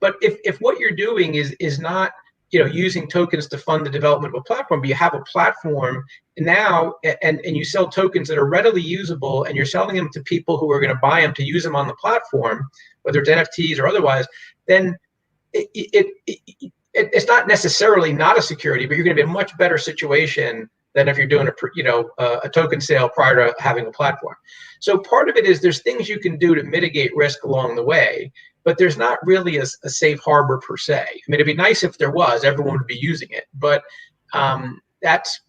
But if what you're doing is not, using tokens to fund the development of a platform, but you have a platform now and you sell tokens that are readily usable, and you're selling them to people who are going to buy them to use them on the platform, whether it's NFTs or otherwise, then it's not necessarily not a security, but you're going to be in a much better situation than if you're doing a token sale prior to having a platform. So part of it is there's things you can do to mitigate risk along the way, but there's not really a safe harbor per se. I mean, it'd be nice if there was, everyone would be using it, but that's,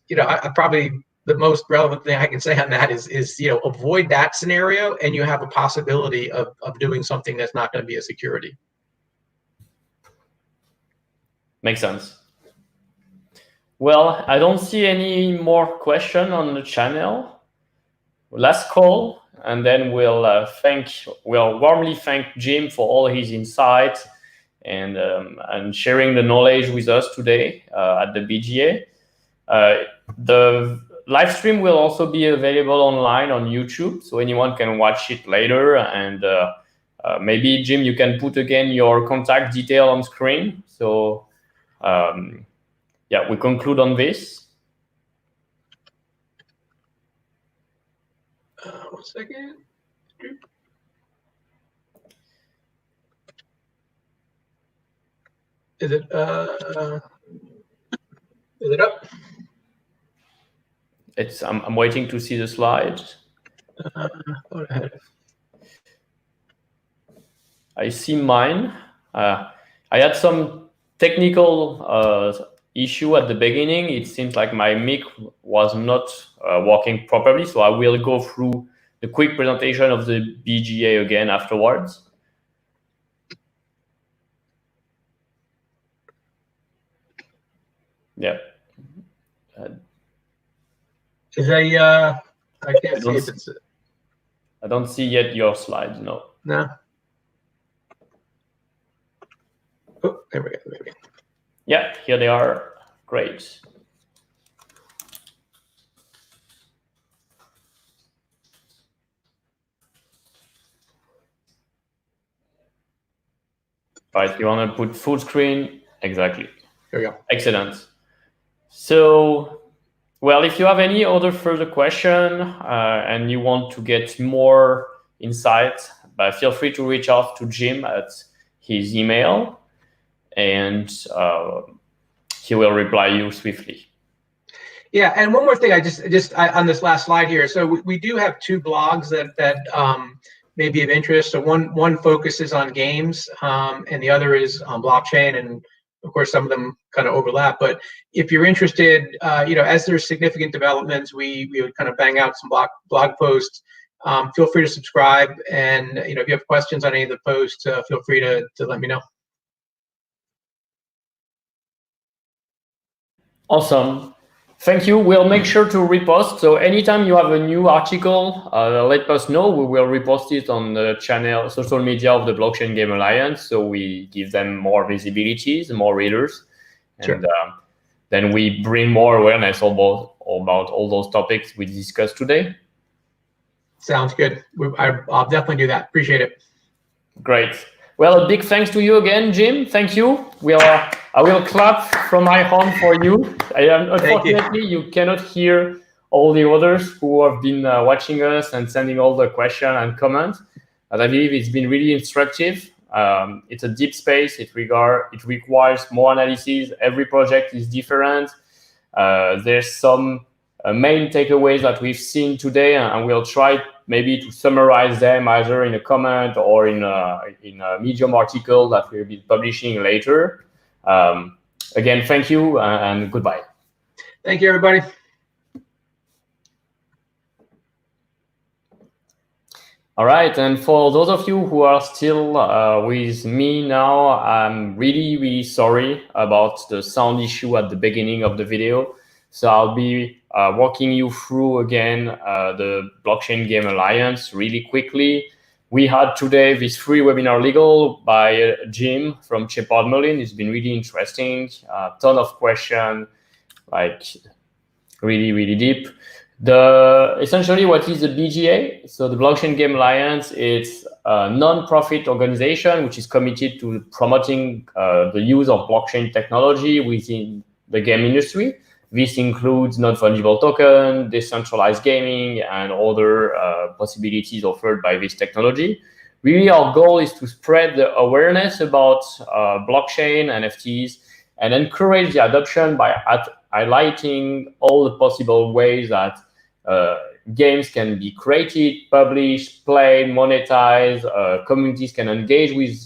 probably the most relevant thing I can say on that is avoid that scenario, and you have a possibility of doing something that's not going to be a security. Makes sense. Well, I don't see any more question on the channel. Last call, and then we'll warmly thank Jim for all his insights and sharing the knowledge with us today at the BGA. The live stream will also be available online on YouTube, so anyone can watch it later. And maybe, Jim, you can put again your contact detail on screen. So we conclude on this. 1 second. Is it up? I'm waiting to see the slides. Go ahead. I see mine. I had some technical issue at the beginning. It seems like my mic was not working properly, so I will go through the quick presentation of the BGA again afterwards. Yeah. I can't see if it's. I don't see yet your slides. No. No. Oh, there we go. Maybe. Yeah, here they are. Great. Right, you want to put full screen? Exactly. There we go. Excellent. So, well, if you have any other further question and you want to get more insight, feel free to reach out to Jim at his email, and he will reply you swiftly. Yeah, and one more thing, I just on this last slide here. So we do have 2 blogs that may be of interest. So one focuses on games, and the other is on blockchain, and of course some of them kind of overlap. But if you're interested, as there's significant developments, we would kind of bang out some blog posts. Feel free to subscribe, and if you have questions on any of the posts, feel free to let me know. Awesome. Thank you. We'll make sure to repost. So anytime you have a new article, let us know. We will repost it on the channel, social media of the Blockchain Game Alliance. So we give them more visibilities, more readers. Sure. And then we bring more awareness about all those topics we discussed today. Sounds good. I'll definitely do that. Appreciate it. Great. Well, a big thanks to you again, Jim. Thank you. I will clap from my home for you. Unfortunately, you cannot hear all the others who have been watching us and sending all the questions and comments. But I believe it's been really instructive. It's a deep space. It requires more analysis. Every project is different. There's some main takeaways that we've seen today, and we'll try maybe to summarize them either in a comment or in a Medium article that we'll be publishing later. Again, thank you and goodbye. Thank you, everybody. All right, and for those of you who are still with me now, I'm really, really sorry about the sound issue at the beginning of the video. So I'll be walking you through again the Blockchain Game Alliance really quickly. We had today this free webinar legal by Jim from Sheppard Mullin. It's been really interesting, a ton of questions, like really, really deep. Essentially, what is the BGA? So the Blockchain Game Alliance, it's a non-profit organization which is committed to promoting the use of blockchain technology within the game industry. This includes non-fungible token, decentralized gaming, and other possibilities offered by this technology. Really, our goal is to spread the awareness about blockchain, NFTs, and encourage the adoption by highlighting all the possible ways that games can be created, published, played, monetized. Communities can engage with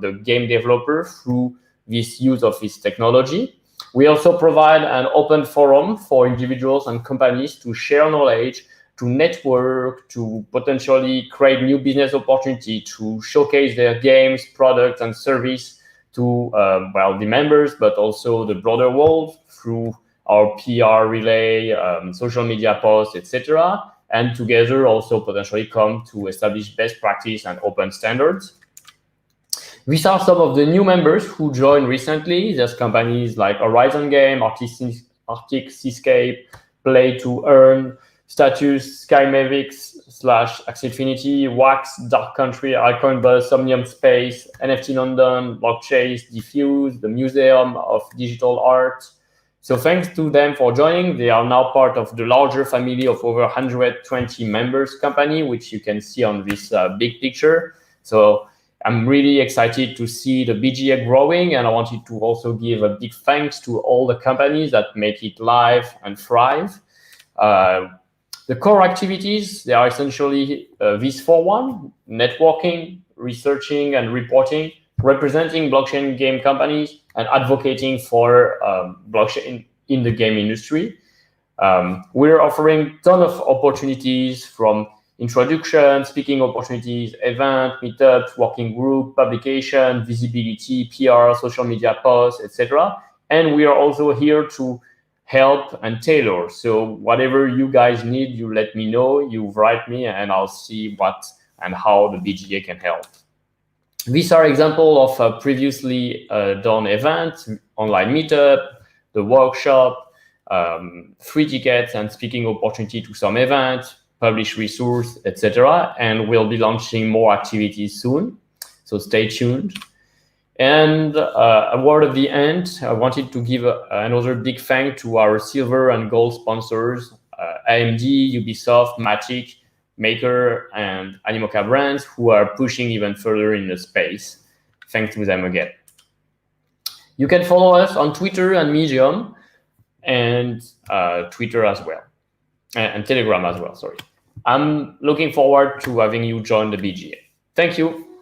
the game developer through this use of this technology. We also provide an open forum for individuals and companies to share knowledge, to network, to potentially create new business opportunity, to showcase their games, products, and service to the members, but also the broader world through our PR relay, social media posts, etc. And together also potentially come to establish best practice and open standards. These are some of the new members who joined recently. There's companies like Horizon Game, Arctic Seascape, Play to Earn, Status, Sky Mavics / Axinfinity, Wax, Dark Country, Icon Buzz, Somnium Space, NFT London, Blockchase, Diffuse, the Museum of Digital Art. So thanks to them for joining. They are now part of the larger family of over 120 members company, which you can see on this big picture. So I'm really excited to see the BGA growing, and I wanted to also give a big thanks to all the companies that make it live and thrive. The core activities, they are essentially these 4-1, networking, researching and reporting, representing blockchain game companies, and advocating for blockchain in the game industry. We're offering a ton of opportunities from introduction, speaking opportunities, event, meetups, working group, publication, visibility, PR, social media posts, etc. And we are also here to help and tailor. So whatever you guys need, you let me know, you write me, and I'll see what and how the BGA can help. These are examples of previously done events, online meetup, the workshop, free tickets and speaking opportunity to some events, publish resource, etc. And we'll be launching more activities soon, so stay tuned. And a word at the end, I wanted to give another big thank to our silver and gold sponsors, AMD, Ubisoft, Matic, Maker, and Animoca brands, who are pushing even further in the space. Thanks to them again. You can follow us on Twitter and Medium, and Twitter as well, and Telegram as well, sorry. I'm looking forward to having you join the BGA. Thank you.